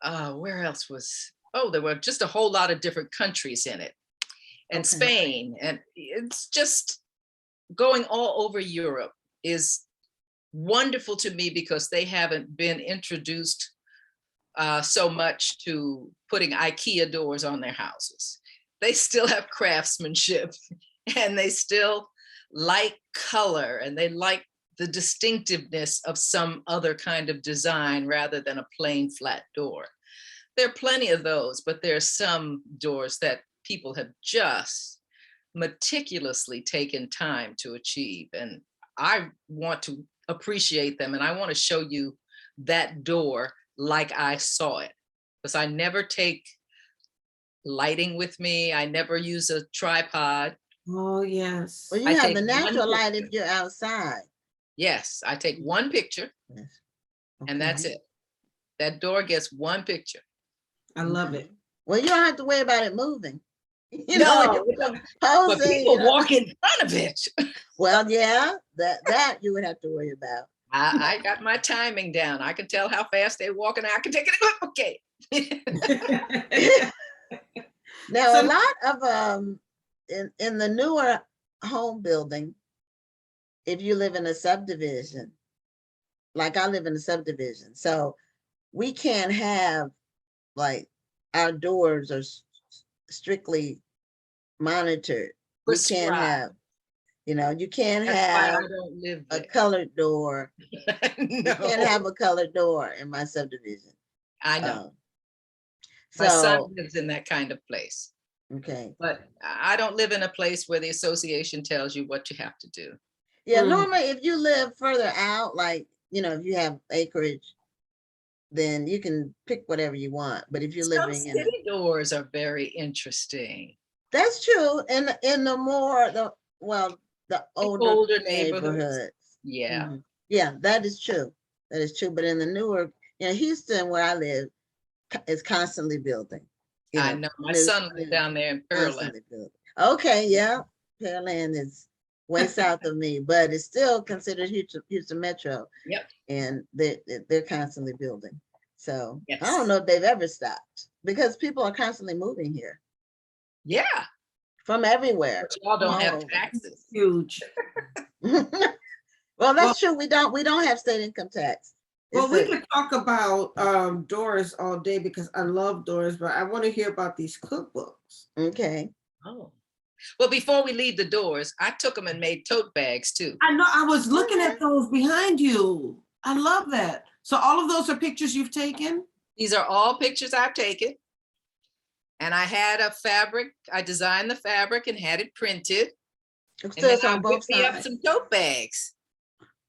Where else was? There were just a whole lot of different countries in it, and Spain. And it's just going all over Europe is wonderful to me because they haven't been introduced so much to putting IKEA doors on their houses. They still have craftsmanship and they still like color and they like the distinctiveness of some other kind of design rather than a plain flat door. There are plenty of those, but there are some doors that people have just meticulously taken time to achieve. And I want to appreciate them. And I want to show you that door like I saw it, because I never take lighting with me. I never use a tripod. Oh, yes. Well, you have the natural light if you're outside. Yes, I take one picture and that's it. That door gets one picture. I love it. Well, you don't have to worry about it moving. You No, know, but people walk in front of it. Well, yeah, that you would have to worry about. I got my timing down. I can tell how fast they're walking. I can take it. Okay. Now, a lot of in the newer home building, if you live in a subdivision, like I live in a subdivision, so we can't have like our doors are strictly monitored. We can't have, you can't have a colored door. No. You can't have a colored door in my subdivision. I know. So, my son lives in that kind of place. Okay. But I don't live in a place where the association tells you what you have to do. Yeah, normally if you live further out, like, if you have acreage, then you can pick whatever you want. But if you're living in city doors are very interesting. That's true. And in the older neighborhoods. Yeah. Mm-hmm. Yeah, that is true. That is true. But in the newer, Houston, where I live, is constantly building. I know. My son lives down there in Pearland. Okay, yeah. Pearland is way south of me, but it's still considered Houston Metro. Yep. And they're constantly building. So yes. I don't know if they've ever stopped because people are constantly moving here. Yeah. From everywhere. But y'all don't have taxes. Huge. Well, that's true. We don't have state income tax. Well, we could talk about doors all day because I love doors, but I want to hear about these cookbooks. Okay. Oh. Well, before we leave the doors, I took them and made tote bags too. I know. I was looking at those behind you. I love that. So all of those are pictures you've taken? These are all pictures I've taken. And I had a fabric. I designed the fabric and had it printed. And then I whipped me up some tote bags.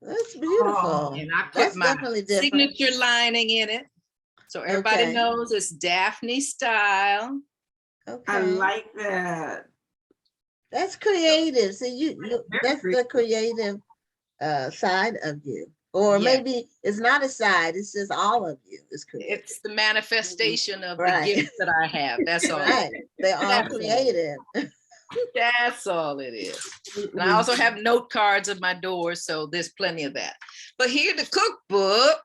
That's beautiful. And I put my signature lining in it. So everybody knows it's Daphne style. Okay. I like that. That's creative. See, that's the creative side of you. Or maybe it's not a side, it's just all of you. It's creative. It's the manifestation of the gifts that I have. That's all. Right. They're all creative. That's all it is. And I also have note cards of my doors, so there's plenty of that. But here, the cookbook.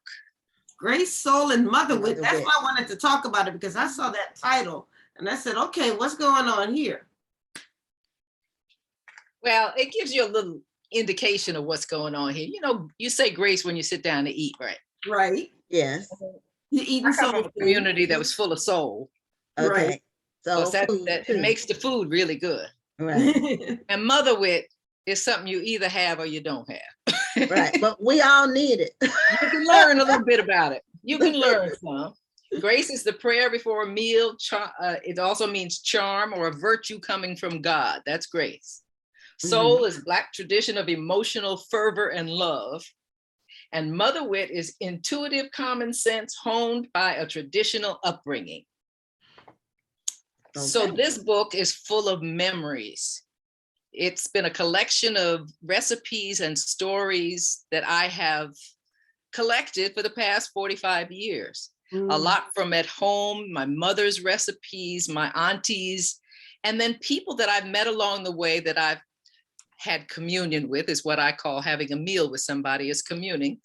Grace, Soul, and Motherwit. That's why I wanted to talk about it, because I saw that title and I said, okay, what's going on here? Well, it gives you a little indication of what's going on here. You say grace when you sit down to eat, right? Right. Yes. You're eating from a community that was full of soul. Okay. Right. So that it makes the food really good. Right. And Motherwit is something you either have or you don't have. Right. But we all need it. You can learn a little bit about it. You can learn some. Grace is the prayer before a meal. It also means charm or a virtue coming from God. That's grace. Soul is Black tradition of emotional fervor and love. And Motherwit is intuitive common sense honed by a traditional upbringing. Okay. So this book is full of memories. It's been a collection of recipes and stories that I have collected for the past 45 years. A lot from at home, my mother's recipes, my aunties, and then people that I've met along the way that I've had communion with, is what I call having a meal with somebody, is communing.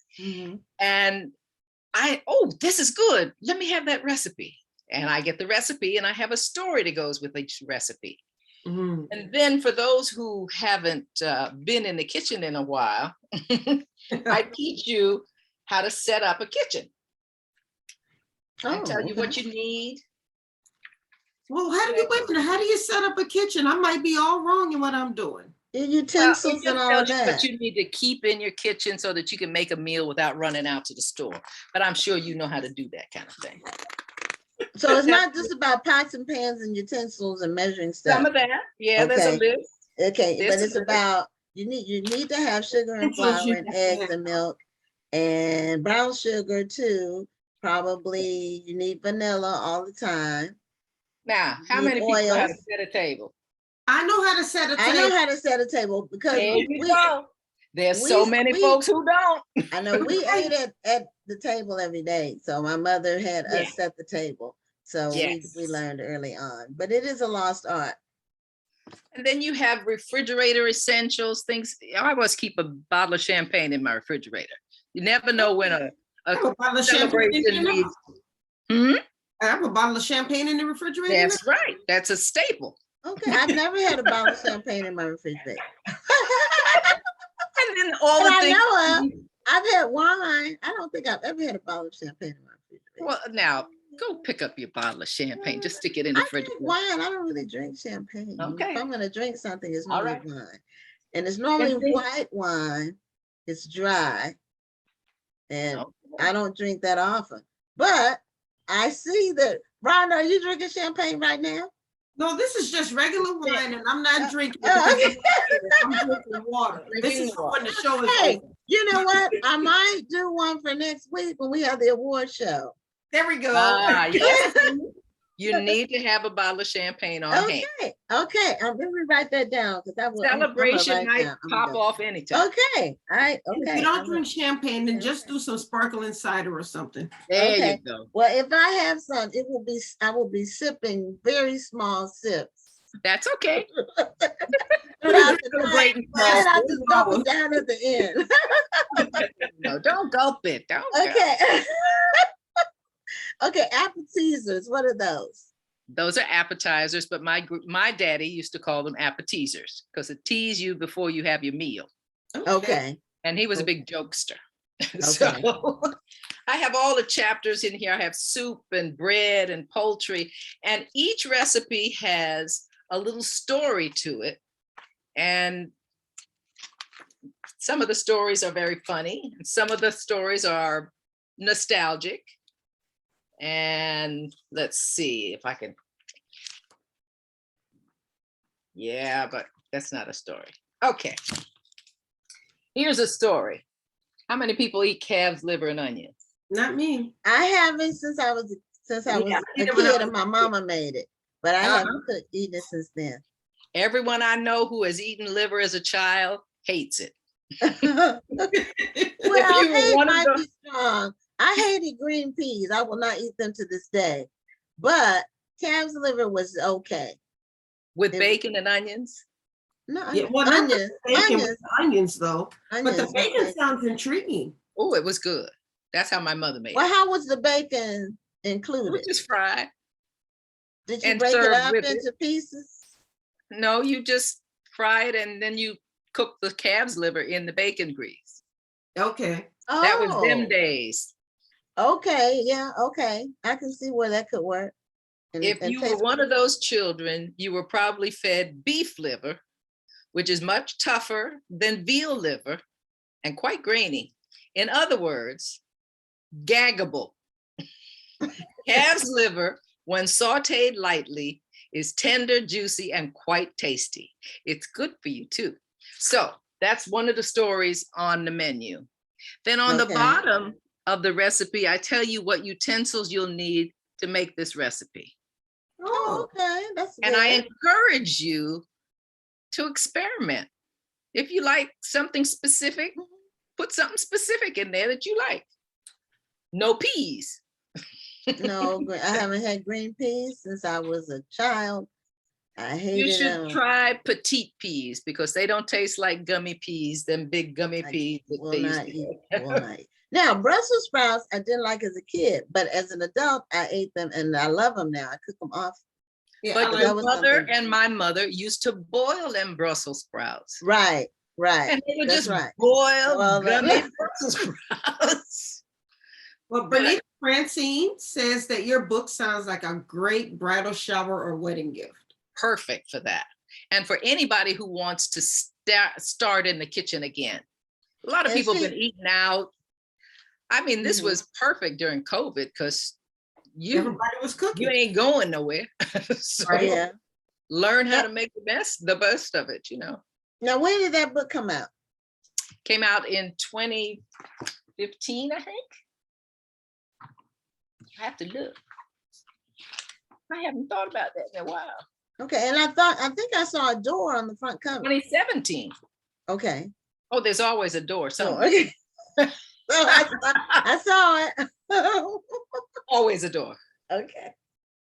And this is good. Let me have that recipe. And I get the recipe and I have a story that goes with each recipe. And then for those who haven't been in the kitchen in a while, I teach you how to set up a kitchen. and tell you what you need. Well, wait a minute, how do you set up a kitchen? I might be all wrong in what I'm doing. Utensils and all that. What you need to keep in your kitchen so that you can make a meal without running out to the store. But I'm sure you know how to do that kind of thing. So it's not just about pots and pans and utensils and measuring stuff. Some of that, yeah, there's a list. Okay, but it's about you need to have sugar and flour and eggs and milk and brown sugar too. Probably you need vanilla all the time. Now, how many people know how to set a table? I know how to set a table. I know how to set a table because there's so many folks who don't. I know we ate at the table every day. So my mother had us set the table. So we learned early on, but it is a lost art. And then you have refrigerator essentials, things. I always keep a bottle of champagne in my refrigerator. You never know when a bottle of celebration needs. I have a bottle of champagne in the refrigerator. That's right. That's a staple. Okay, I've never had a bottle of champagne in my refrigerator. And then all the things. I know I've had wine. I don't think I've ever had a bottle of champagne in my refrigerator. Well, now go pick up your bottle of champagne. Just stick it in the refrigerator. Wine. I don't really drink champagne. Okay. If I'm going to drink something, it's normally wine, and it's normally white wine. It's dry, and I don't drink that often. But I see that. Ron, are you drinking champagne right now? No, this is just regular wine, and I'm not drinking. I'm drinking water. This is when the show is over. You know what? I might do one for next week when we have the award show. There we go. Yes. You need to have a bottle of champagne on hand. Okay. I'm going to write that down because that will celebration might pop off anytime. Okay. All right. Okay. If you don't drink champagne, then just do some sparkling cider or something. There you go. Well, if I have some, I will be sipping very small sips. That's okay. I just gulp it down at the end. No, don't gulp it. Don't. Okay. Okay, appetizers. What are those? Those are appetizers, but my daddy used to call them appetizers because it teases you before you have your meal. Okay. And he was a big jokester. So I have all the chapters in here. I have soup and bread and poultry, and each recipe has a little story to it. And some of the stories are very funny, and some of the stories are nostalgic. And let's see if I can. Yeah, but that's not a story. Okay. Here's a story. How many people eat calves, liver, and onions? Not me. I haven't since I was a kid and my mama made it, but I haven't eaten it since then. Everyone I know who has eaten liver as a child hates it. Well, hate might be strong. I hated green peas. I will not eat them to this day. But calf's liver was okay. With bacon and onions? No, onions though. Onions, but the bacon sounds intriguing. Oh, it was good. That's how my mother made it. Well, how was the bacon included? It was just fried. Did you break it up into pieces? No, you just fry it and then you cook the calf's liver in the bacon grease. Okay. That was them days. Okay, yeah, okay. I can see where that could work. If you were one of those children, you were probably fed beef liver, which is much tougher than veal liver and quite grainy. In other words, gaggable. Calf's liver, when sauteed lightly, is tender, juicy, and quite tasty. It's good for you too. So that's one of the stories on the menu. Then on the bottom of the recipe, I tell you what utensils you'll need to make this recipe. Oh, okay. That's good. And I encourage you to experiment. If you like something specific, put something specific in there that you like. No peas. No, I haven't had green peas since I was a child. I hate it. You should try petite peas because they don't taste like gummy peas, them big gummy peas. Will not eat. Now, Brussels sprouts, I didn't like as a kid, but as an adult, I ate them and I love them now. I cook them off. Yeah, but your mother and my mother used to boil them Brussels sprouts. Right. And they would just boil gummy Brussels sprouts. Well, Benita Francine says that your book sounds like a great bridal shower or wedding gift. Perfect for that. And for anybody who wants to start in the kitchen again. A lot of people have been eating out. I mean, this was perfect during COVID because everybody was cooking. You ain't going nowhere. So Yeah. Learn how to make the best of it, you know. Now, when did that book come out? Came out in 2015, I think. I have to look. I haven't thought about that in a while. Okay, and I think I saw a door on the front cover. 2017. Okay. Oh, there's always a door somewhere. Okay. So I saw it. Always a door. Okay.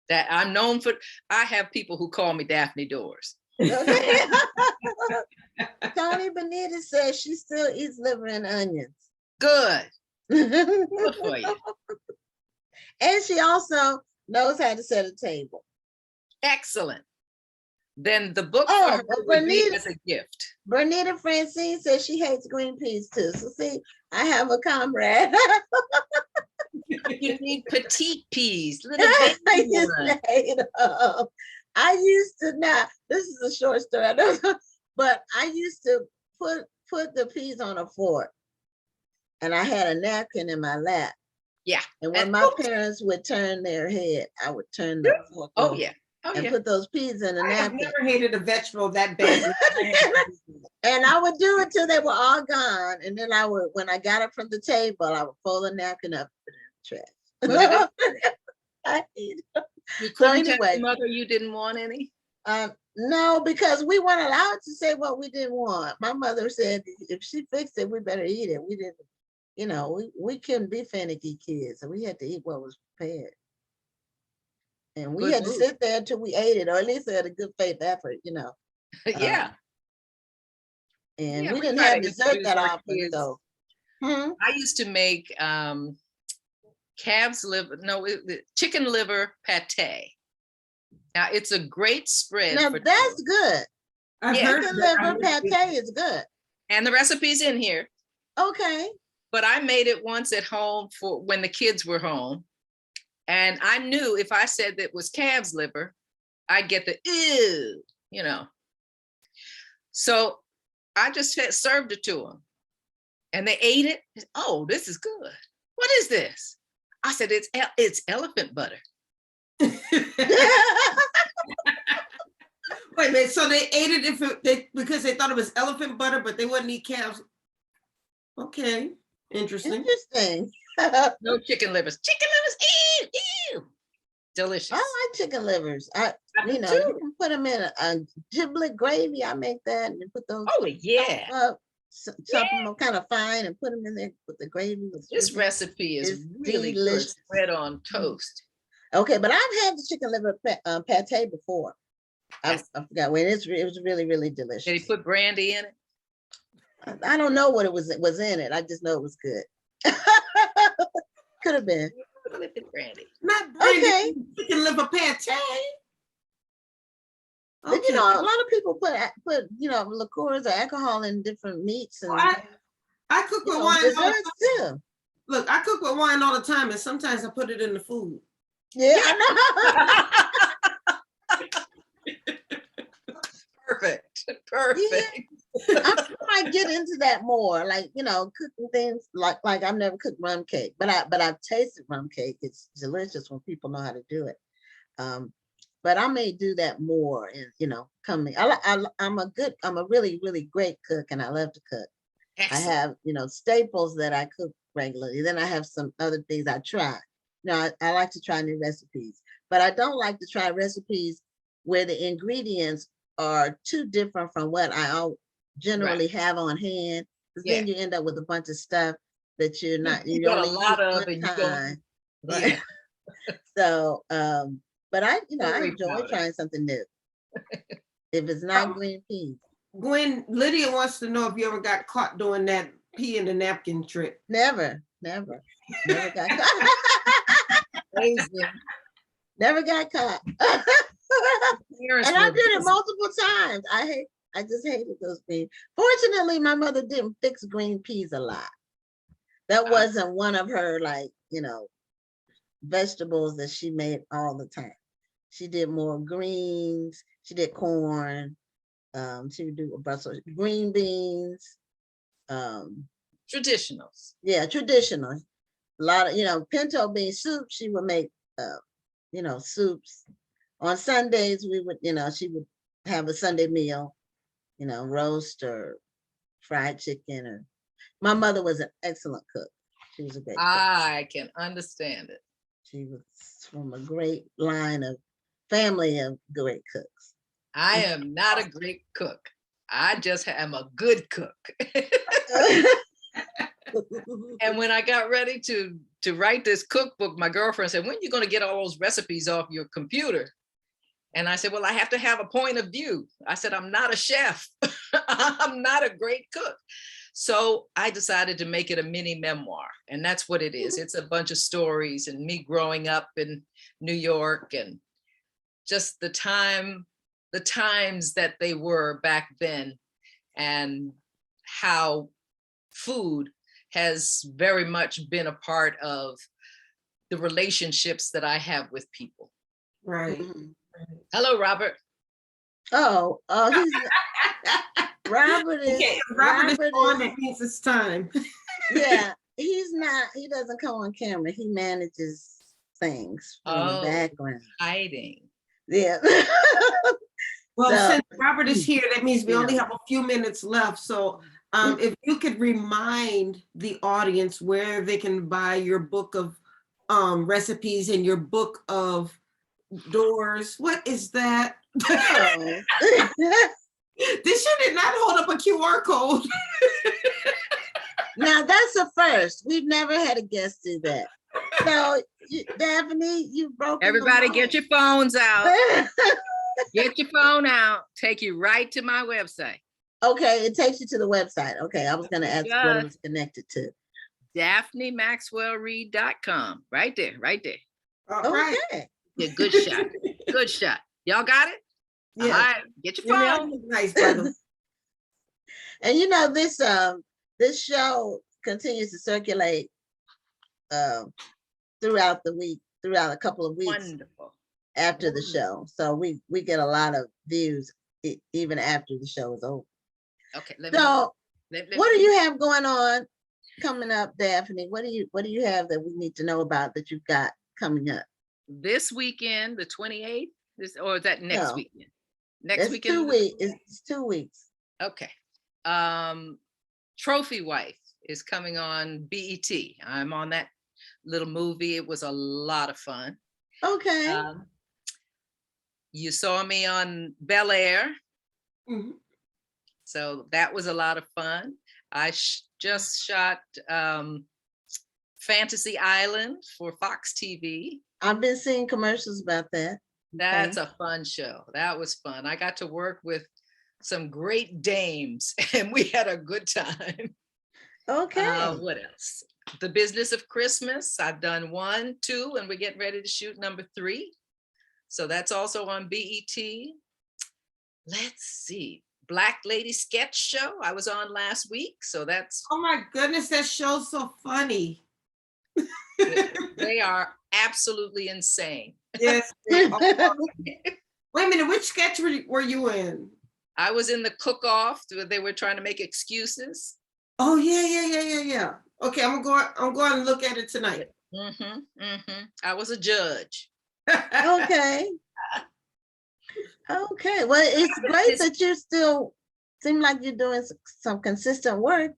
That I'm known for. I have people who call me Daphne Doors. Okay. Tony Benita says she still eats liver and onions. Good. Good for you. And she also knows how to set a table. Excellent. Then the book for her would be as a gift. Bernita Francine says she hates green peas too. So see, I have a comrade. You need petite peas, little baby ones. I used to not. This is a short story, I know, but I used to put the peas on a fork, and I had a napkin in my lap. Yeah. And when my parents would turn their head, I would turn the fork over. Yeah. And put those peas in the napkin. I've never hated a vegetable that bad. And I would do it till they were all gone. And then I would, when I got it from the table, I would fold the napkin up and put it in the trash. I eat it. So anyway, mother, you didn't want any? No, because we weren't allowed to say what we didn't want. My mother said if she fixed it, we better eat it. We didn't, you know, we couldn't be finicky kids, so we had to eat what was prepared. And we had to sit there until we ate it, or at least they had a good faith effort, you know. Yeah. And we didn't have dessert that often, so. I used to make chicken liver pate. Now it's a great spread. Now that's good. Chicken liver pate is good. And the recipe's in here. Okay. But I made it once at home for when the kids were home. And I knew if I said that was calf's liver, I'd get the ew, you know. So I just served it to them. And they ate it. Oh, this is good. What is this? I said, it's elephant butter. Wait a minute, so they ate it because they thought it was elephant butter, but they wouldn't eat calves. Okay, interesting. No chicken livers. Chicken livers, ew. Delicious. I like chicken livers. You can put them in a giblet gravy. I make that and put those. Oh yeah. Chop them kind of fine and put them in there with the gravy. This recipe is really delicious. Good. Bread on toast. Okay, but I've had the chicken liver pate before. I forgot when it was really, really delicious. Did he put brandy in it? I don't know what it was in it. I just know it was good. Could have been. Brandy. Not brandy. Okay. Chicken liver pate. Okay. But, you know, a lot of people put liqueurs or alcohol in different meats. And I cook with wine all the time. Look, I cook with wine all the time, and sometimes I put it in the food. Yeah, I know. Perfect. Yeah. I might get into that more, like, you know, cooking things like I've never cooked rum cake, but I've tasted rum cake. It's delicious when people know how to do it. But I may do that more, and you know, coming. I'm a really, really great cook, and I love to cook. Excellent. I have, you know, staples that I cook regularly. Then I have some other things I try. You know, I like to try new recipes, but I don't like to try recipes where the ingredients are too different from what I generally have on hand. Because then you end up with a bunch of stuff that you're not. You got a lot of it. Right. So, but I enjoy trying something new. If it's not green peas. Gwen, Lydia wants to know if you ever got caught doing that pea in the napkin trick. Never got caught. Never got caught. And I did it multiple times. I just hated those peas. Fortunately, my mother didn't fix green peas a lot. That wasn't one of her, like, you know, vegetables that she made all the time. She did more greens. She did corn. She would do Brussels green beans. Traditionals. Yeah, traditional. A lot of, pinto bean soup. She would make, soups. On Sundays, we would, she would have a Sunday meal, roast or fried chicken. Or my mother was an excellent cook. She was a great cook. I can understand it. She was from a great family of great cooks. I am not a great cook. I just am a good cook. And when I got ready to write this cookbook, my girlfriend said, when are you going to get all those recipes off your computer? And I said, well, I have to have a point of view. I said, I'm not a chef. I'm not a great cook. So I decided to make it a mini memoir. And that's what it is. It's a bunch of stories and me growing up in New York and just the times that they were back then and how food has very much been a part of the relationships that I have with people. Right. Hello, Robert. Oh, he's Robert is okay, Robert is on, that means it's time. Yeah, he doesn't come on camera. He manages things from the background. Hiding. Yeah. Well, since Robert is here, that means we only have a few minutes left. So if you could remind the audience where they can buy your book of recipes and your book of doors. What is that? Oh. This did not hold up a QR code. Now that's a first. We've never had a guest do that. So Daphne, you broke. Everybody get your phones out. Get your phone out. Take you right to my website. Okay, it takes you to the website. Okay, I was going to ask what it was connected to. DaphneMaxwellReid.com. Right there. All right. Yeah, good shot. Good shot. Y'all got it? Yeah. All right, get your phone. Nice, brother. And this show continues to circulate throughout the week, throughout a couple of weeks. Wonderful. After the show. So we get a lot of views even after the show is over. Okay. What do you have going on coming up, Daphne? What do you have that we need to know about that you've got coming up? This weekend, the 28th, or is that next weekend? Next weekend. 2 weeks. It's 2 weeks. Okay. Trophy Wife is coming on BET. I'm on that little movie. It was a lot of fun. Okay. You saw me on Bel Air. Mm-hmm. So that was a lot of fun. I just shot Fantasy Island for Fox TV. I've been seeing commercials about that. That's a fun show. That was fun. I got to work with some great dames and we had a good time. Okay. What else? The Business of Christmas. I've done 1, 2, and we're getting ready to shoot number 3. So that's also on BET. Let's see. Black Lady Sketch Show. I was on last week. So that's. Oh my goodness, that show's so funny. They are absolutely insane. Yes. Wait a minute, which sketch were you in? I was in the cook-off where they were trying to make excuses. Oh yeah. Okay, I'm going to look at it tonight. I was a judge. Okay. Okay. Well, it's great that you still seem like you're doing some consistent work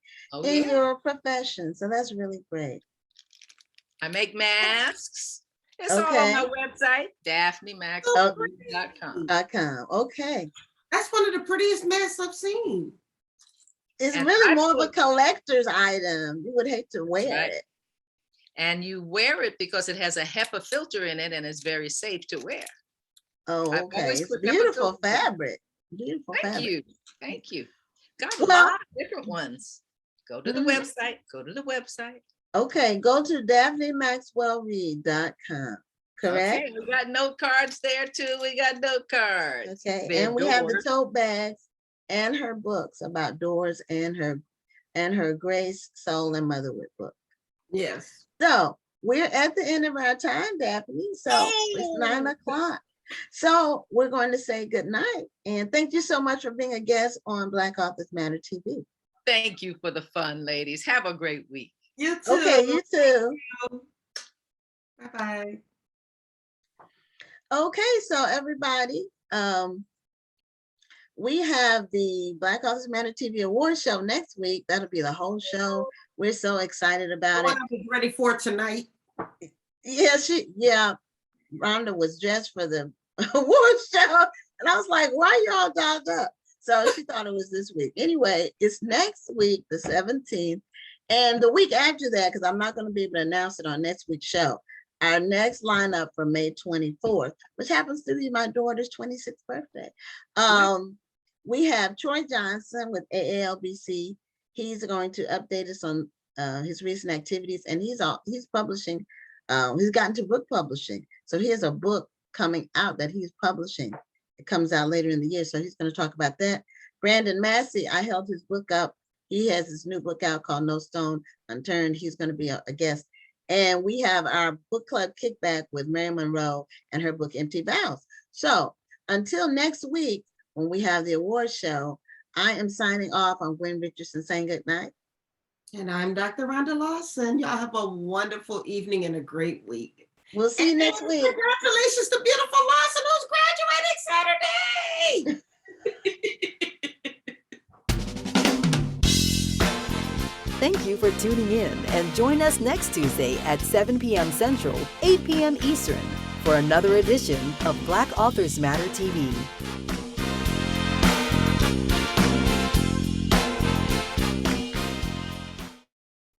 in your profession. So that's really great. I make masks. It's all on my website, DaphneMaxwell.com. Okay. That's one of the prettiest masks I've seen. It's really more of a collector's item. You would hate to wear it. And you wear it because it has a HEPA filter in it and it's very safe to wear. Oh, okay. It's beautiful fabric. Beautiful fabric. Thank you. Got a lot of different ones. Go to the website. Okay, go to DaphneMaxwellReid.com. Correct? Okay, we got note cards there too. We got note cards. Okay, and we have the tote bags and her books about doors and her Grace, Soul, and Motherhood book. Yes. So we're at the end of our time, Daphne. So it's 9 o'clock. So we're going to say good night. And thank you so much for being a guest on Black Authors Matter TV. Thank you for the fun, ladies. Have a great week. You too. Okay, you too. Bye-bye. Okay, so everybody, we have the Black Authors Matter TV Award show next week. That'll be the whole show. We're so excited about it. I was ready for tonight. Yeah, Rhonda was dressed for the award show. And I was like, why y'all dolled up? So she thought it was this week. Anyway, it's next week, the 17th. And the week after that, because I'm not going to be able to announce it on next week's show, our next lineup for May 24th, which happens to be my daughter's 26th birthday. We have Troy Johnson with AALBC. He's going to update us on his recent activities, and he's publishing. He's gotten to book publishing. So he has a book coming out that he's publishing. It comes out later in the year. So he's going to talk about that. Brandon Massey, I held his book up. He has his new book out called No Stone Unturned. He's going to be a guest. And we have our book club kickback with Mary Monroe and her book Empty Vows. So until next week, when we have the award show, I am signing off. I'm Gwen Richardson saying good night. And I'm Dr. Rhonda Lawson. Y'all have a wonderful evening and a great week. We'll see you next week. Congratulations to beautiful Lawson, who's graduating Saturday. Thank you for tuning in, and join us next Tuesday at 7 p.m. Central, 8 p.m. Eastern for another edition of Black Authors Matter TV.